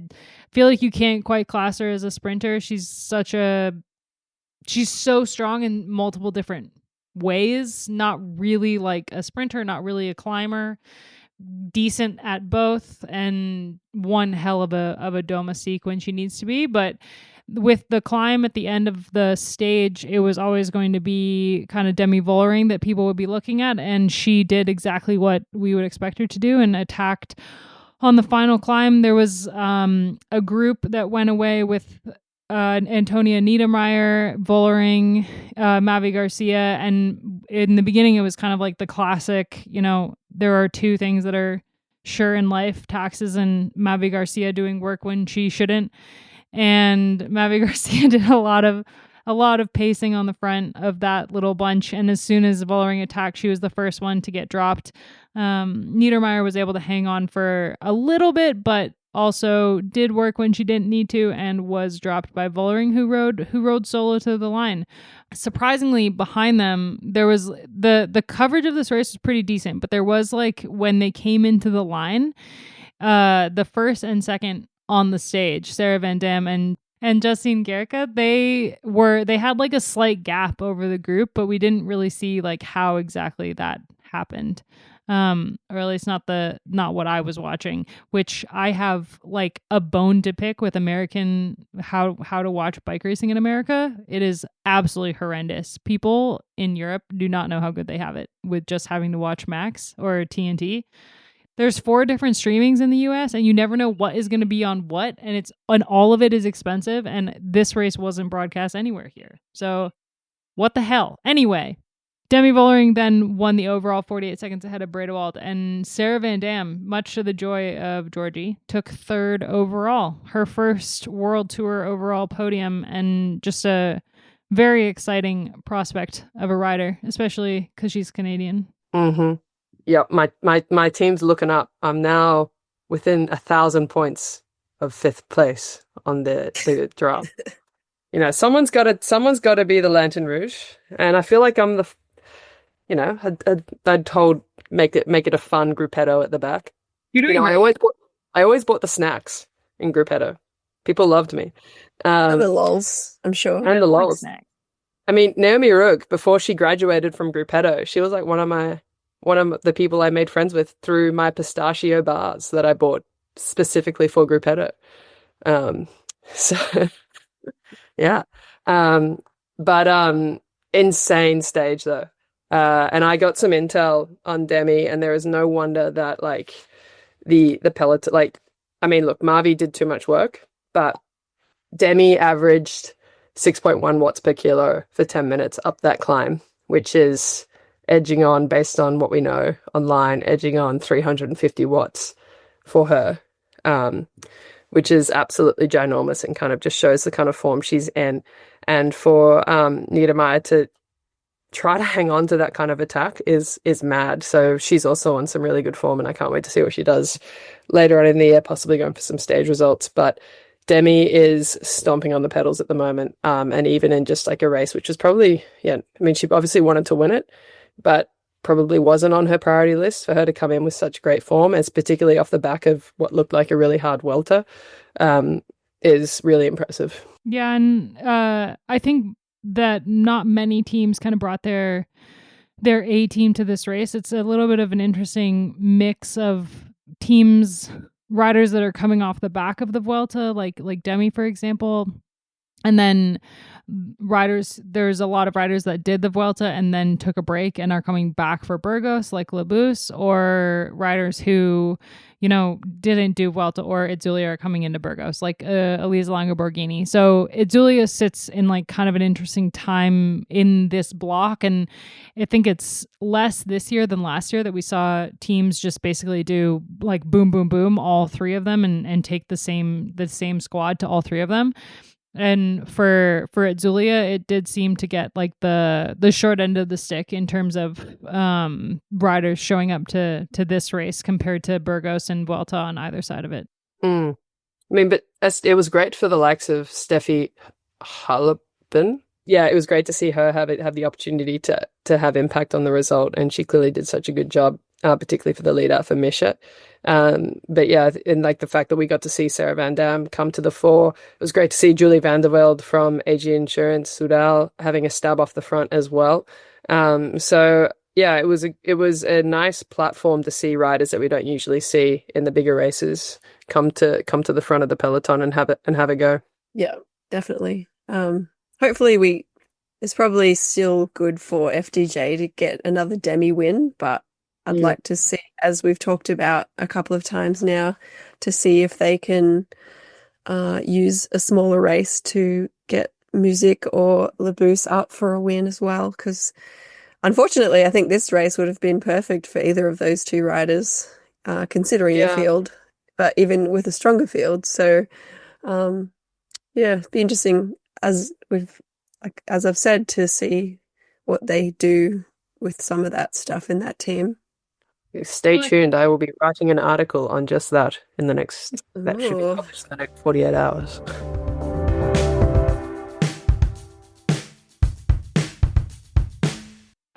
feel like you can't quite class her as a sprinter. She's so strong in multiple different ways, not really like a sprinter, not really a climber. Decent at both, and one hell of a domestique when she needs to be. But with the climb at the end of the stage, it was always going to be kind of Demi Vollering that people would be looking at, and she did exactly what we would expect her to do and attacked on the final climb. There was a group that went away with Antonia Niedermeyer, Vollering, Mavi Garcia, and in the beginning it was kind of like the classic, there are 2 things that are sure in life, taxes and Mavi Garcia doing work when she shouldn't. And Mavi Garcia did a lot of pacing on the front of that little bunch, and as soon as Vollering attacked, she was the first one to get dropped. Niedermeyer was able to hang on for a little bit, but also did work when she didn't need to, and was dropped by Vollering, who rode solo to the line. Surprisingly, behind them, there was the coverage of this race was pretty decent, but there was like when they came into the line, the first and second on the stage, Sarah Van Dam and Justine Gerke, they had like a slight gap over the group, but we didn't really see like how exactly that happened. Or at least not what I was watching, which I have like a bone to pick with American, how to watch bike racing in America. It is absolutely horrendous. People in Europe do not know how good they have it with just having to watch Max or TNT. There's 4 different streamings in the US, and you never know what is going to be on what, and all of it is expensive, and this race wasn't broadcast anywhere here. So what the hell? Anyway, Demi Vollering then won the overall 48 seconds ahead of Bredewald, and Sarah Van Dam, much to the joy of Georgie, took third overall, her first World Tour overall podium, and just a very exciting prospect of a rider, especially because she's Canadian. Mm-hmm. Yep, my team's looking up. I'm now within 1,000 points of 5th place on the draft. You know, someone's got to be the Lantern Rouge, and I feel like I'm the. I'd told make it a fun gruppetto at the back. I always bought the snacks in gruppetto. People loved me. And the lols, I'm sure. And the lols. I mean, Naomi Rugg, before she graduated from gruppetto, she was like one of the people I made friends with through my pistachio bars that I bought specifically for gruppetto. So yeah. But insane stage though. And I got some intel on Demi, and there is no wonder that like the peloton, like, I mean, look, Marvi did too much work, but Demi averaged 6.1 watts per kilo for 10 minutes up that climb, which is edging on, based on what we know online, edging on 350 watts for her, which is absolutely ginormous and kind of just shows the kind of form she's in. And for Niedermeyer to try to hang on to that kind of attack is mad. So she's also on some really good form, and I can't wait to see what she does later on in the year, possibly going for some stage results. But Demi is stomping on the pedals at the moment, and even in just like a race, which was probably, I mean, she obviously wanted to win it, but probably wasn't on her priority list. For her to come in with such great form, as particularly off the back of what looked like a really hard welter, is really impressive. Yeah, and I think that not many teams kind of brought their A team to this race. It's a little bit of an interesting mix of teams, riders that are coming off the back of the Vuelta, like Demi, for example, and then riders. There's a lot of riders that did the Vuelta and then took a break and are coming back for Burgos, like Labous, or riders who, didn't do Vuelta or Itzulia are coming into Burgos, like Elisa Longo Borghini. So Itzulia sits in like kind of an interesting time in this block, and I think it's less this year than last year that we saw teams just basically do like boom, boom, boom, all three of them, and take the same squad to all three of them. And for Itzulia, it did seem to get like the short end of the stick in terms of riders showing up to this race compared to Burgos and Vuelta on either side of it. I mean, but it was great for the likes of Steffi Hallepin. Yeah, it was great to see her have the opportunity to have impact on the result, and she clearly did such a good job, particularly for the lead out for Misha. But yeah, and like the fact that we got to see Sarah Van Dam come to the fore, it was great to see Julie van der Velde from AG Insurance Soudal having a stab off the front as well. So yeah, it was a nice platform to see riders that we don't usually see in the bigger races come to the front of the peloton and have a go. Yeah, definitely. Hopefully it's probably still good for FDJ to get another Demi win, but I'd like to see, as we've talked about a couple of times now, to see if they can use a smaller race to get Music or Labous up for a win as well. Because unfortunately, I think this race would have been perfect for either of those two riders, considering the field, but even with a stronger field. So, it'd be interesting, as I've said, to see what they do with some of that stuff in that team. Stay tuned. I will be writing an article on just that in the next. That should be published in the next 48 hours.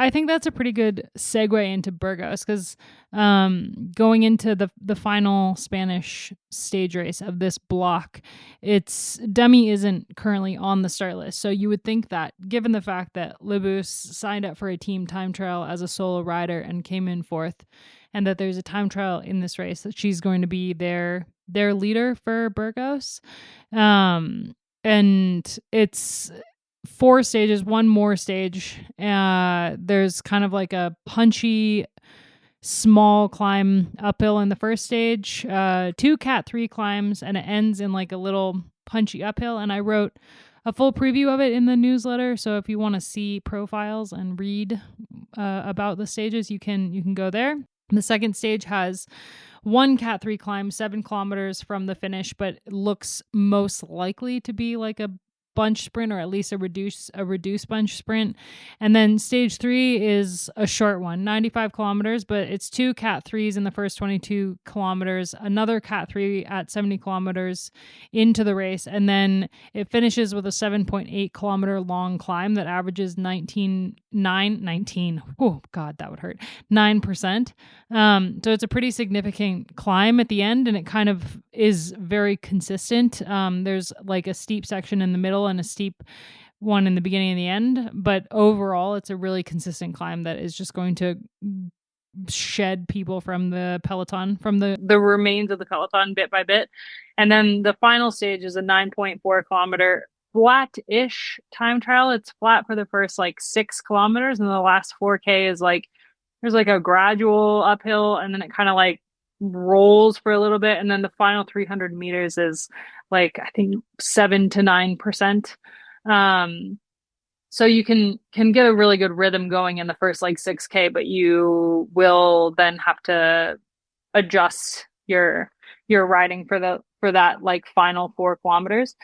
I think that's a pretty good segue into Burgos, because going into the final Spanish stage race of this block, Demi isn't currently on the start list. So you would think that, given the fact that Labous signed up for a team time trial as a solo rider and came in fourth, and that there's a time trial in this race, that she's going to be their leader for Burgos. And it's 4 stages, one more stage. There's kind of like a punchy small climb uphill in the first stage, 2 Cat 3 climbs, and it ends in like a little punchy uphill. And I wrote a full preview of it in the newsletter. So if you want to see profiles and read about the stages, you can go there. The second stage has one Cat 3 climb, 7 kilometers from the finish, but looks most likely to be like a bunch sprint, or at least a reduced bunch sprint. And then stage 3 is a short one, 95 kilometers, but it's 2 Cat 3s in the first 22 kilometers, another Cat 3 at 70 kilometers into the race, and then it finishes with a 7.8 kilometer long climb that averages 19. Oh God, that would hurt. 9%. So it's a pretty significant climb at the end, and it kind of is very consistent. There's like a steep section in the middle and a steep one in the beginning and the end, but overall it's a really consistent climb that is just going to shed people from the peloton, from the remains of the peloton bit by bit. And then the final stage is a 9.4 kilometer flat-ish time trial. It's flat for the first like 6 kilometers, and the last 4K is like there's like a gradual uphill, and then it kind of like rolls for a little bit, and then the final 300 meters is like I think 7 to 9%. So you can get a really good rhythm going in the first like 6K, but you will then have to adjust your riding for that like final 4 kilometers.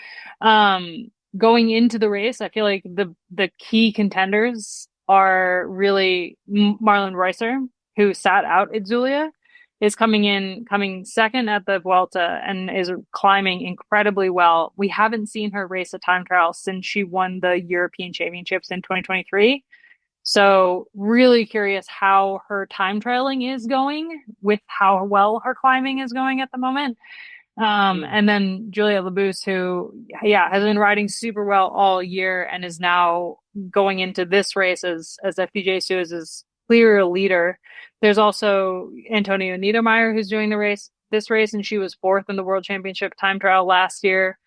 Going into the race, I feel like the key contenders are really Marlon Reusser, who sat out Itzulia, is coming second at the Vuelta and is climbing incredibly well. We haven't seen her race a time trial since she won the European Championships in 2023. So really curious how her time trialing is going with how well her climbing is going at the moment. And then Julia Labous, who, has been riding super well all year and is now going into this race as FDJ Suez's clear leader. There's also Antonio Niedermeyer, who's doing this race, and she was 4th in the World Championship time trial last year,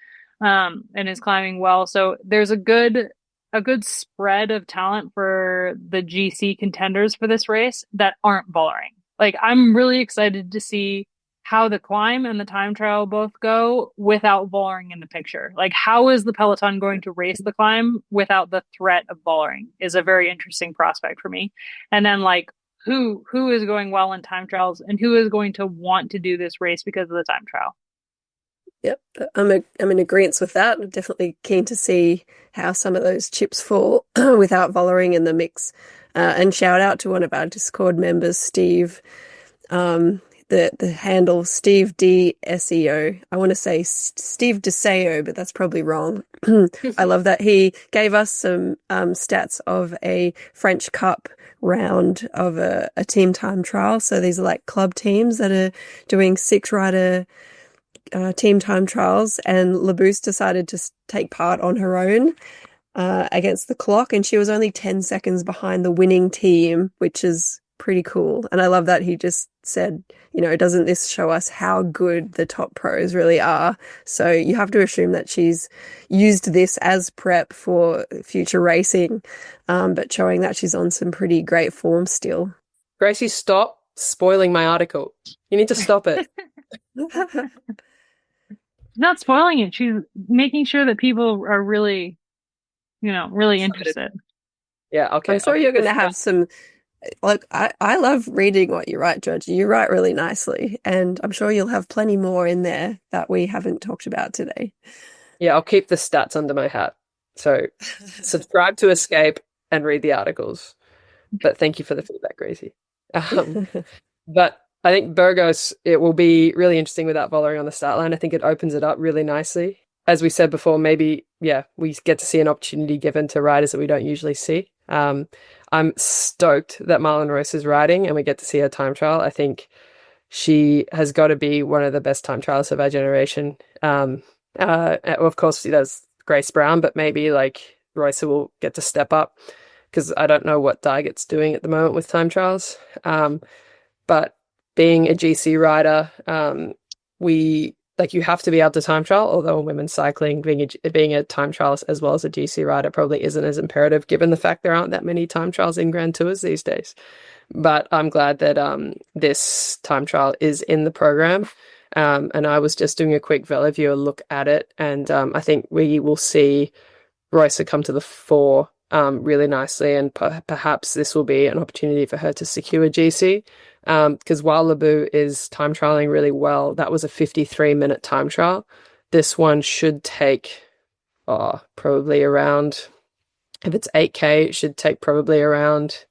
and is climbing well. So there's a good spread of talent for the GC contenders for this race that aren't boring. Like, I'm really excited to see how the climb and the time trial both go without Vollering in the picture. Like, how is the peloton going to race the climb without the threat of Vollering is a very interesting prospect for me. And then like who is going well in time trials and who is going to want to do this race because of the time trial. Yep, I'm in agreement with that. I'm definitely keen to see how some of those chips fall without Vollering in the mix. And shout out to one of our Discord members, Steve. The handle Steve DSEO. I want to say Steve DeSeo, but that's probably wrong. I love that he gave us some stats of a French Cup round of a team time trial. So these are like club teams that are doing 6-rider team time trials, and Labous decided to take part on her own against the clock, and she was only 10 seconds behind the winning team, which is pretty cool. And I love that he just said, doesn't this show us how good the top pros really are? So you have to assume that she's used this as prep for future racing, but showing that she's on some pretty great form still. Gracie, stop spoiling my article. You need to stop it. Not spoiling it. She's making sure that people are really, really interested. Yeah, okay. I'm sure you're going to have some. Look, I love reading what you write, Georgie. You write really nicely, and I'm sure you'll have plenty more in there that we haven't talked about today. Yeah, I'll keep the stats under my hat. So subscribe to Escape and read the articles. But thank you for the feedback, Gracie. But I think Burgos, it will be really interesting without Vollering on the start line. I think it opens it up really nicely. As we said before, maybe, we get to see an opportunity given to riders that we don't usually see. I'm stoked that Marlon Reus is riding and we get to see her time trial. I think she has got to be one of the best time trialists of our generation. Of course, there's Grace Brown, but maybe like Reus will get to step up, because I don't know what Dyget's doing at the moment with time trials. But being a GC rider, you have to be able to time trial, although in women's cycling, being a time trialist as well as a GC rider probably isn't as imperative, given the fact there aren't that many time trials in Grand Tours these days. But I'm glad that this time trial is in the program. And I was just doing a quick VeloViewer look at it, and I think we will see Royce come to the fore really nicely, and perhaps this will be an opportunity for her to secure a GC. Because while Lebu is time trialing really well, that was a 53-minute time trial. This one should take probably around, if it's 8K, it should take probably around,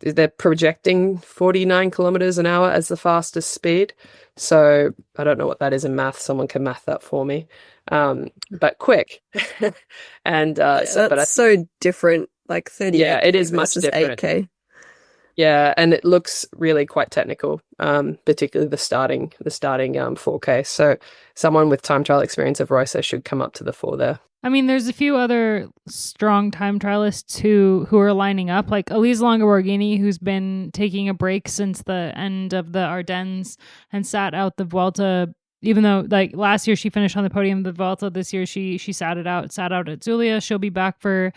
they're projecting 49 kilometers an hour as the fastest speed. So I don't know what that is in math. Someone can math that for me. But quick. And that's so different, like 30. Yeah, it is much different. 8K. Yeah, and it looks really quite technical, particularly the starting 4K. So someone with time trial experience of Royce should come up to the fore there. I mean, there's a few other strong time trialists who are lining up, like Elise Longoborghini, who's been taking a break since the end of the Ardennes and sat out the Vuelta. Even though, like, last year she finished on the podium of the Vuelta, this year she sat out at Itzulia. She'll be back for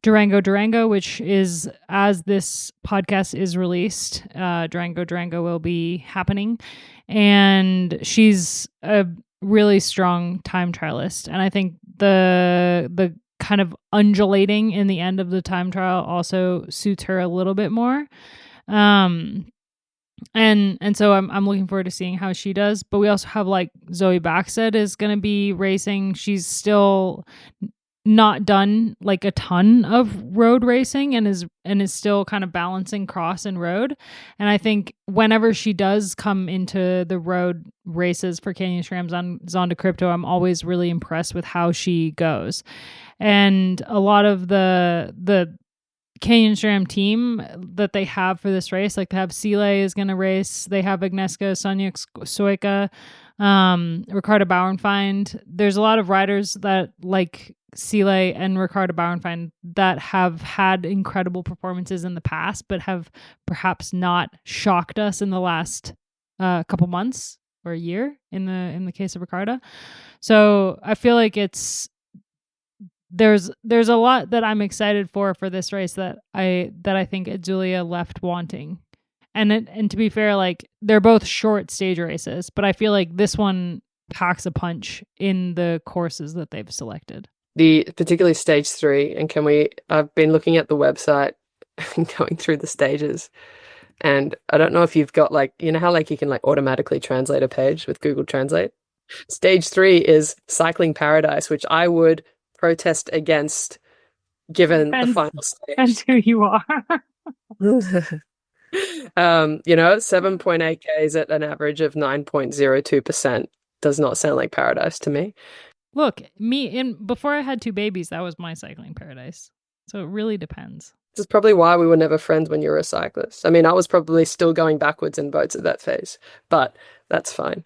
Durango, which is, as this podcast is released, Durango will be happening. And she's a really strong time trialist. And I think the kind of undulating in the end of the time trial also suits her a little bit more. And so I'm looking forward to seeing how she does. But we also have, like, Zoe Backstead is going to be racing. She's still not done like a ton of road racing and is still kind of balancing cross and road. And I think whenever she does come into the road races for Canyon SRAM's on Zonda Crypto, I'm always really impressed with how she goes. And a lot of the Canyon SRAM team that they have for this race, like they have Sile is going to race, they have Agnieszka Sonia-Soika, Ricarda Bauernfeind. There's a lot of riders that, like Sile and Ricarda Bauernfeind, that have had incredible performances in the past, but have perhaps not shocked us in the last couple months or a year in the case of Ricarda. So I feel like there's a lot that I'm excited for this race that I think Itzulia left wanting. And to be fair, like, they're both short stage races, but I feel like this one packs a punch in the courses that they've selected. Particularly stage 3, and I've been looking at the website and going through the stages, and I don't know if you've got, like, you know how, like, you can, like, automatically translate a page with Google Translate? Stage 3 is Cycling Paradise, which I would protest against given the final stage. Depends who you are. 7.8 Ks at an average of 9.02% does not sound like paradise to me. Look, before I had 2 babies, that was my cycling paradise. So it really depends. This is probably why we were never friends when you were a cyclist. I mean, I was probably still going backwards in boats at that phase, but that's fine.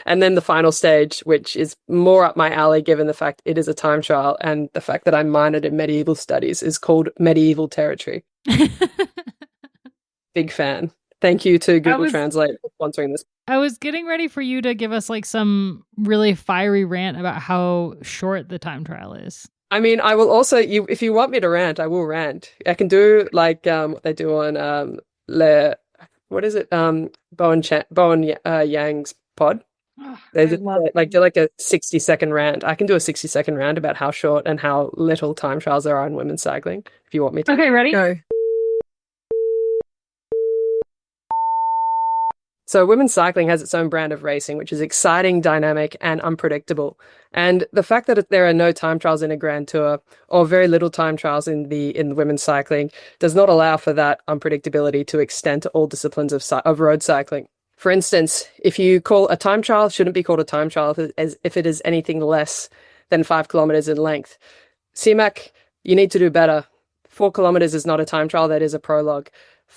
And then the final stage, which is more up my alley given the fact it is a time trial and the fact that I'm minored in medieval studies, is called Medieval Territory. Big fan. Thank you to Google Translate for sponsoring this. I was getting ready for you to give us, like, some really fiery rant about how short the time trial is. I mean, I will also, if you want me to rant, I will rant. I can do, like, what they do on Bowen Yang's pod. They do like a 60-second rant. I can do a 60-second rant about how short and how little time trials there are in women's cycling, if you want me to. Okay, ready? Go. So women's cycling has its own brand of racing, which is exciting, dynamic, and unpredictable. And the fact that there are no time trials in a Grand Tour, or very little time trials in the women's cycling, does not allow for that unpredictability to extend to all disciplines of road cycling. For instance, if you call a time trial, it shouldn't be called a time trial if it is anything less than 5 kilometers in length. CMAC, you need to do better. 4 kilometers is not a time trial, that is a prologue.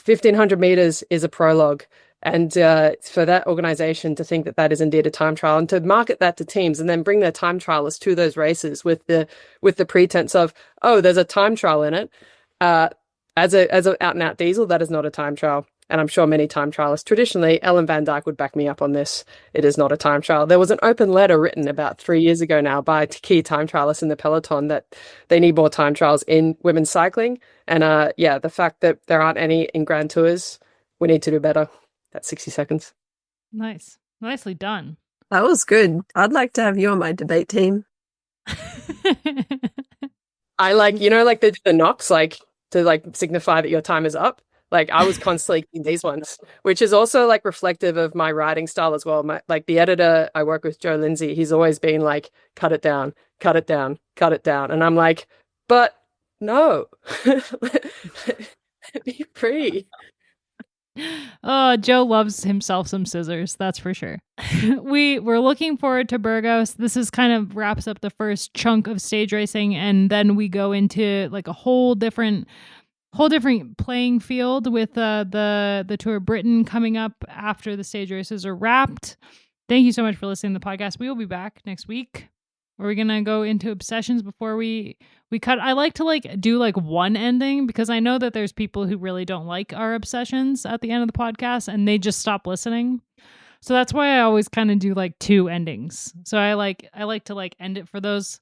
1,500 meters is a prologue. And for that organization to think that that is indeed a time trial, and to market that to teams and then bring their time trialists to those races with the pretense of, oh, there's a time trial in it, as a out and out diesel, that is not a time trial. And I'm sure many time trialists, traditionally, Ellen Van Dyke would back me up on this. It is not a time trial. There was an open letter written about 3 years ago now by key time trialists in the peloton that they need more time trials in women's cycling. And the fact that there aren't any in Grand Tours, we need to do better. That's 60 seconds. Nice. Nicely done. That was good. I'd like to have you on my debate team. I like, like the knocks, like to like signify that your time is up. Like I was constantly getting these ones, which is also like reflective of my writing style as well. Like the editor I work with, Joe Lindsay, he's always been like, cut it down, cut it down, cut it down. And I'm like, but no, be free. Oh, Joe loves himself some scissors, that's for sure. We're looking forward to Burgos. This is kind of wraps up the first chunk of stage racing, and then we go into like a whole different playing field with the Tour of Britain coming up after the stage races are wrapped. Thank you so much for listening to the podcast. We will be back next week. We're gonna go into obsessions before we cut. I like to like do like one ending because I know that there's people who really don't like our obsessions at the end of the podcast and they just stop listening. So that's why I always kind of do like two endings. So I like to like end it for those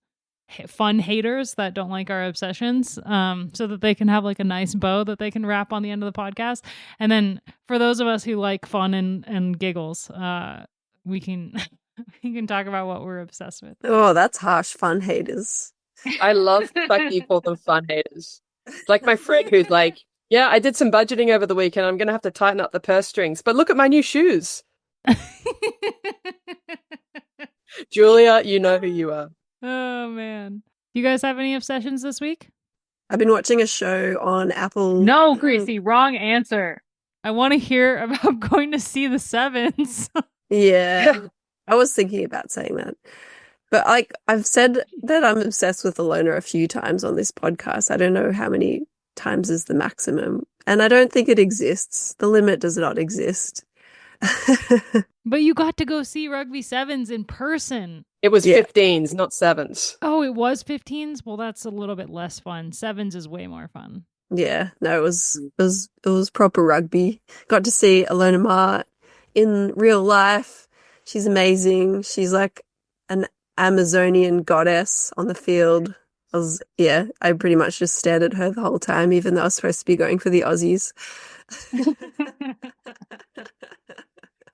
fun haters that don't like our obsessions, so that they can have like a nice bow that they can wrap on the end of the podcast. And then for those of us who like fun and giggles, we can we can talk about what we're obsessed with. Oh, that's harsh. Fun haters. I love the fact that you call them fun haters. It's like my friend who's like, yeah, I did some budgeting over the weekend. I'm going to have to tighten up the purse strings, but look at my new shoes. Julia, you know who you are. Oh man. You guys have any obsessions this week? I've been watching a show on Apple. No, Gracie, wrong answer. I want to hear about going to see the Sevens. Yeah. I was thinking about saying that. But like I've said that I'm obsessed with Alona a few times on this podcast. I don't know how many times is the maximum. And I don't think it exists. The limit does not exist. But you got to go see Rugby Sevens in person. It was 15s, not 7s. Oh, it was 15s? Well, that's a little bit less fun. 7s is way more fun. Yeah, no, it was proper rugby. Got to see Alona Mar in real life. She's amazing. She's like an Amazonian goddess on the field. I pretty much just stared at her the whole time, even though I was supposed to be going for the Aussies.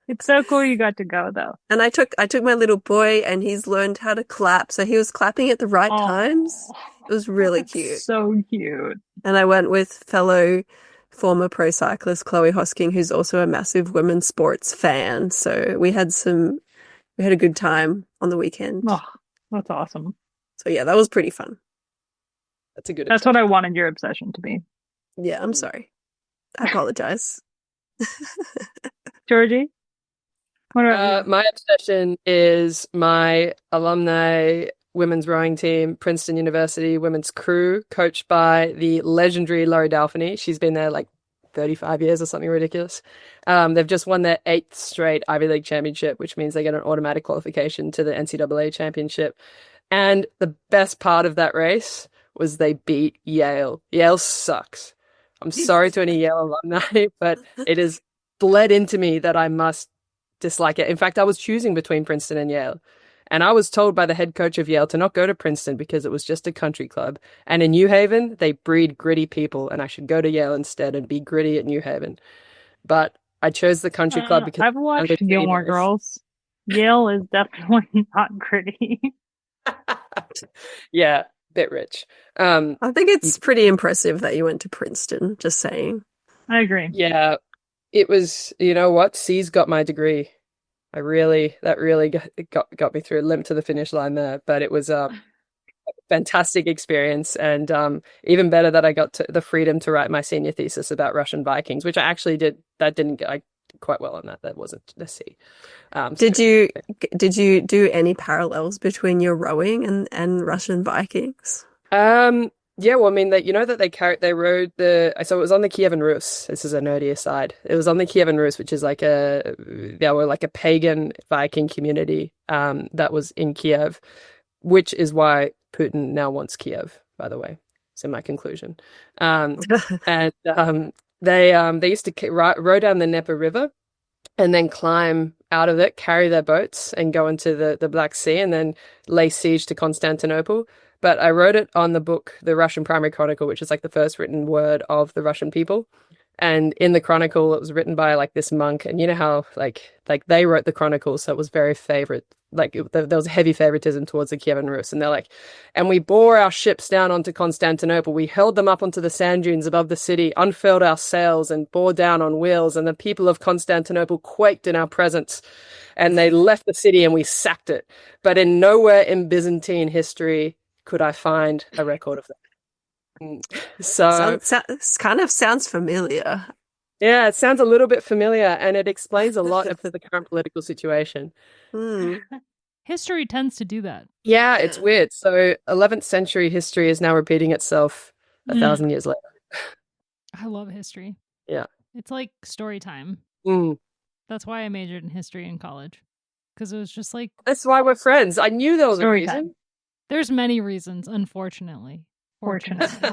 It's so cool you got to go, though. And I took my little boy, and he's learned how to clap, so he was clapping at the right times. It was really cute. So cute. And I went with fellow former pro cyclist Chloe Hosking, who's also a massive women's sports fan. So we had a good time on the weekend. Oh, that's awesome. So yeah, that was pretty fun. That's what I wanted your obsession to be. Yeah, I'm sorry. I apologize. Georgie? What about my obsession is my alumni women's rowing team, Princeton University women's crew, coached by the legendary Laurie Dalphiny. She's been there like 35 years or something ridiculous. They've just won their 8th straight Ivy League championship, which means they get an automatic qualification to the NCAA championship. And the best part of that race was they beat Yale. Yale sucks. I'm sorry to any Yale alumni, but it is bled into me that I must dislike it. In fact, I was choosing between Princeton and Yale. And I was told by the head coach of Yale to not go to Princeton because it was just a country club. And in New Haven, they breed gritty people, and I should go to Yale instead and be gritty at New Haven. But I chose the country club because I've watched Gilmore Girls. Yale is definitely not gritty. Yeah, bit rich. I think it's pretty impressive that you went to Princeton, just saying. I agree. Yeah, it was, you know what? C's got my degree. That really got me through, limped to the finish line there. But it was a fantastic experience, and even better that I got the freedom to write my senior thesis about Russian Vikings, which I actually did. I did quite well on that. That wasn't a C. Did you do any parallels between your rowing and Russian Vikings? Yeah, well, I mean, they rode so it was on the Kievan Rus. This is a nerdy aside. It was on the Kievan Rus, which is they were like a pagan Viking community that was in Kiev, which is why Putin now wants Kiev, by the way. So my conclusion. And they used to row down the Dnieper River and then climb out of it, carry their boats and go into the Black Sea and then lay siege to Constantinople. But I wrote it on the book, The Russian Primary Chronicle, which is like the first written word of the Russian people. And in the chronicle, it was written by like this monk, and you know how like they wrote the chronicle, so it was very favorite. Like there was a heavy favoritism towards the Kievan Rus, and they're like, and we bore our ships down onto Constantinople. We held them up onto the sand dunes above the city, unfurled our sails, and bore down on wheels. And the people of Constantinople quaked in our presence, and they left the city, and we sacked it. But in nowhere in Byzantine history could I find a record of that. So kind of sounds familiar. Yeah, it sounds a little bit familiar, and it explains a lot of the current political situation. History tends to do that. Yeah, it's weird. So 11th century history is now repeating itself 1,000 years later. I love history. Yeah. It's like story time. That's why I majored in history in college. Because it was just like... That's why we're friends. I knew there was a reason. Time. There's many reasons, unfortunately. Fortunately.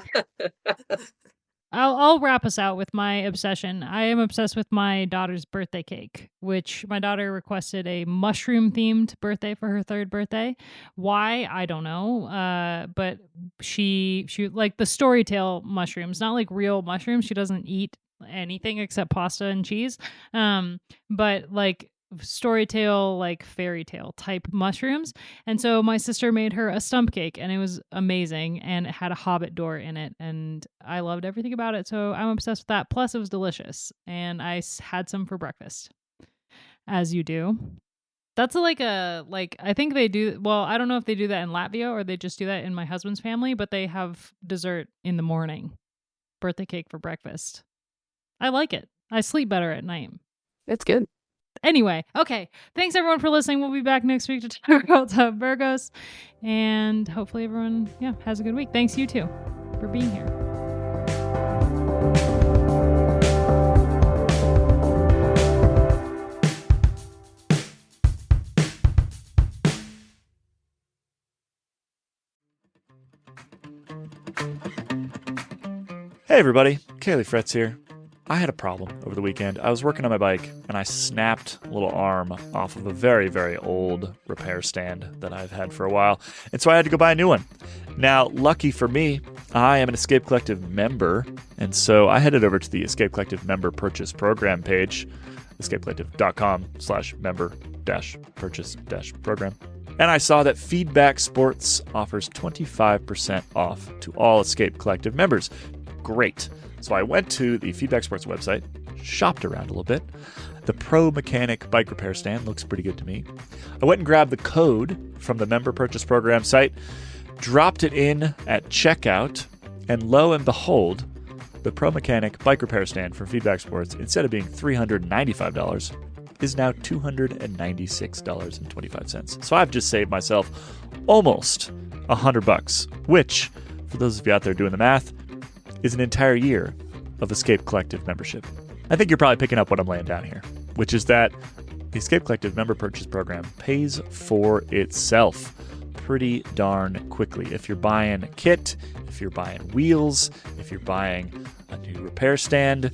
I'll wrap us out with my obsession. I am obsessed with my daughter's birthday cake, which my daughter requested a mushroom-themed birthday for her 3rd birthday. Why? I don't know. But she like the Storytale mushrooms, not like real mushrooms. She doesn't eat anything except pasta and cheese. But like Storytale, like fairy tale type mushrooms. And so my sister made her a stump cake, and it was amazing, and it had a hobbit door in it, and I loved everything about it. So I'm obsessed with that. Plus it was delicious, and I had some for breakfast, as you do. That's I think they do, well, I don't know if they do that in Latvia or they just do that in my husband's family, but they have dessert in the morning, birthday cake for breakfast. I like it. I sleep better at night. It's good. Anyway, okay. Thanks everyone for listening. We'll be back next week to talk about Virgos, and hopefully everyone, has a good week. Thanks you too for being here. Hey everybody, Kaylee Fretz here. I had a problem over the weekend. I was working on my bike, and I snapped a little arm off of a very, very old repair stand that I've had for a while, and so I had to go buy a new one. Now, lucky for me, I am an Escape Collective member, and so I headed over to the Escape Collective member purchase program page, escapecollective.com/member-purchase-program, and I saw that Feedback Sports offers 25% off to all Escape Collective members. Great. So I went to the Feedback Sports website, shopped around a little bit. The Pro Mechanic bike repair stand looks pretty good to me. I went and grabbed the code from the member purchase program site, dropped it in at checkout, and lo and behold, the Pro Mechanic bike repair stand from Feedback Sports, instead of being $395, is now $296.25. So I've just saved myself almost $100, which, for those of you out there doing the math, is an entire year of Escape Collective membership. I think you're probably picking up what I'm laying down here, which is that the Escape Collective member purchase program pays for itself pretty darn quickly. If you're buying a kit, if you're buying wheels, if you're buying a new repair stand,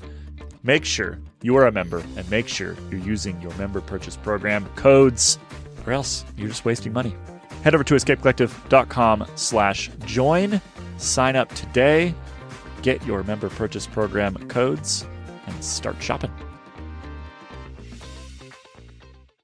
make sure you are a member and make sure you're using your member purchase program codes, or else you're just wasting money. Head over to escapecollective.com/join, sign up today, get your member purchase program codes, and start shopping.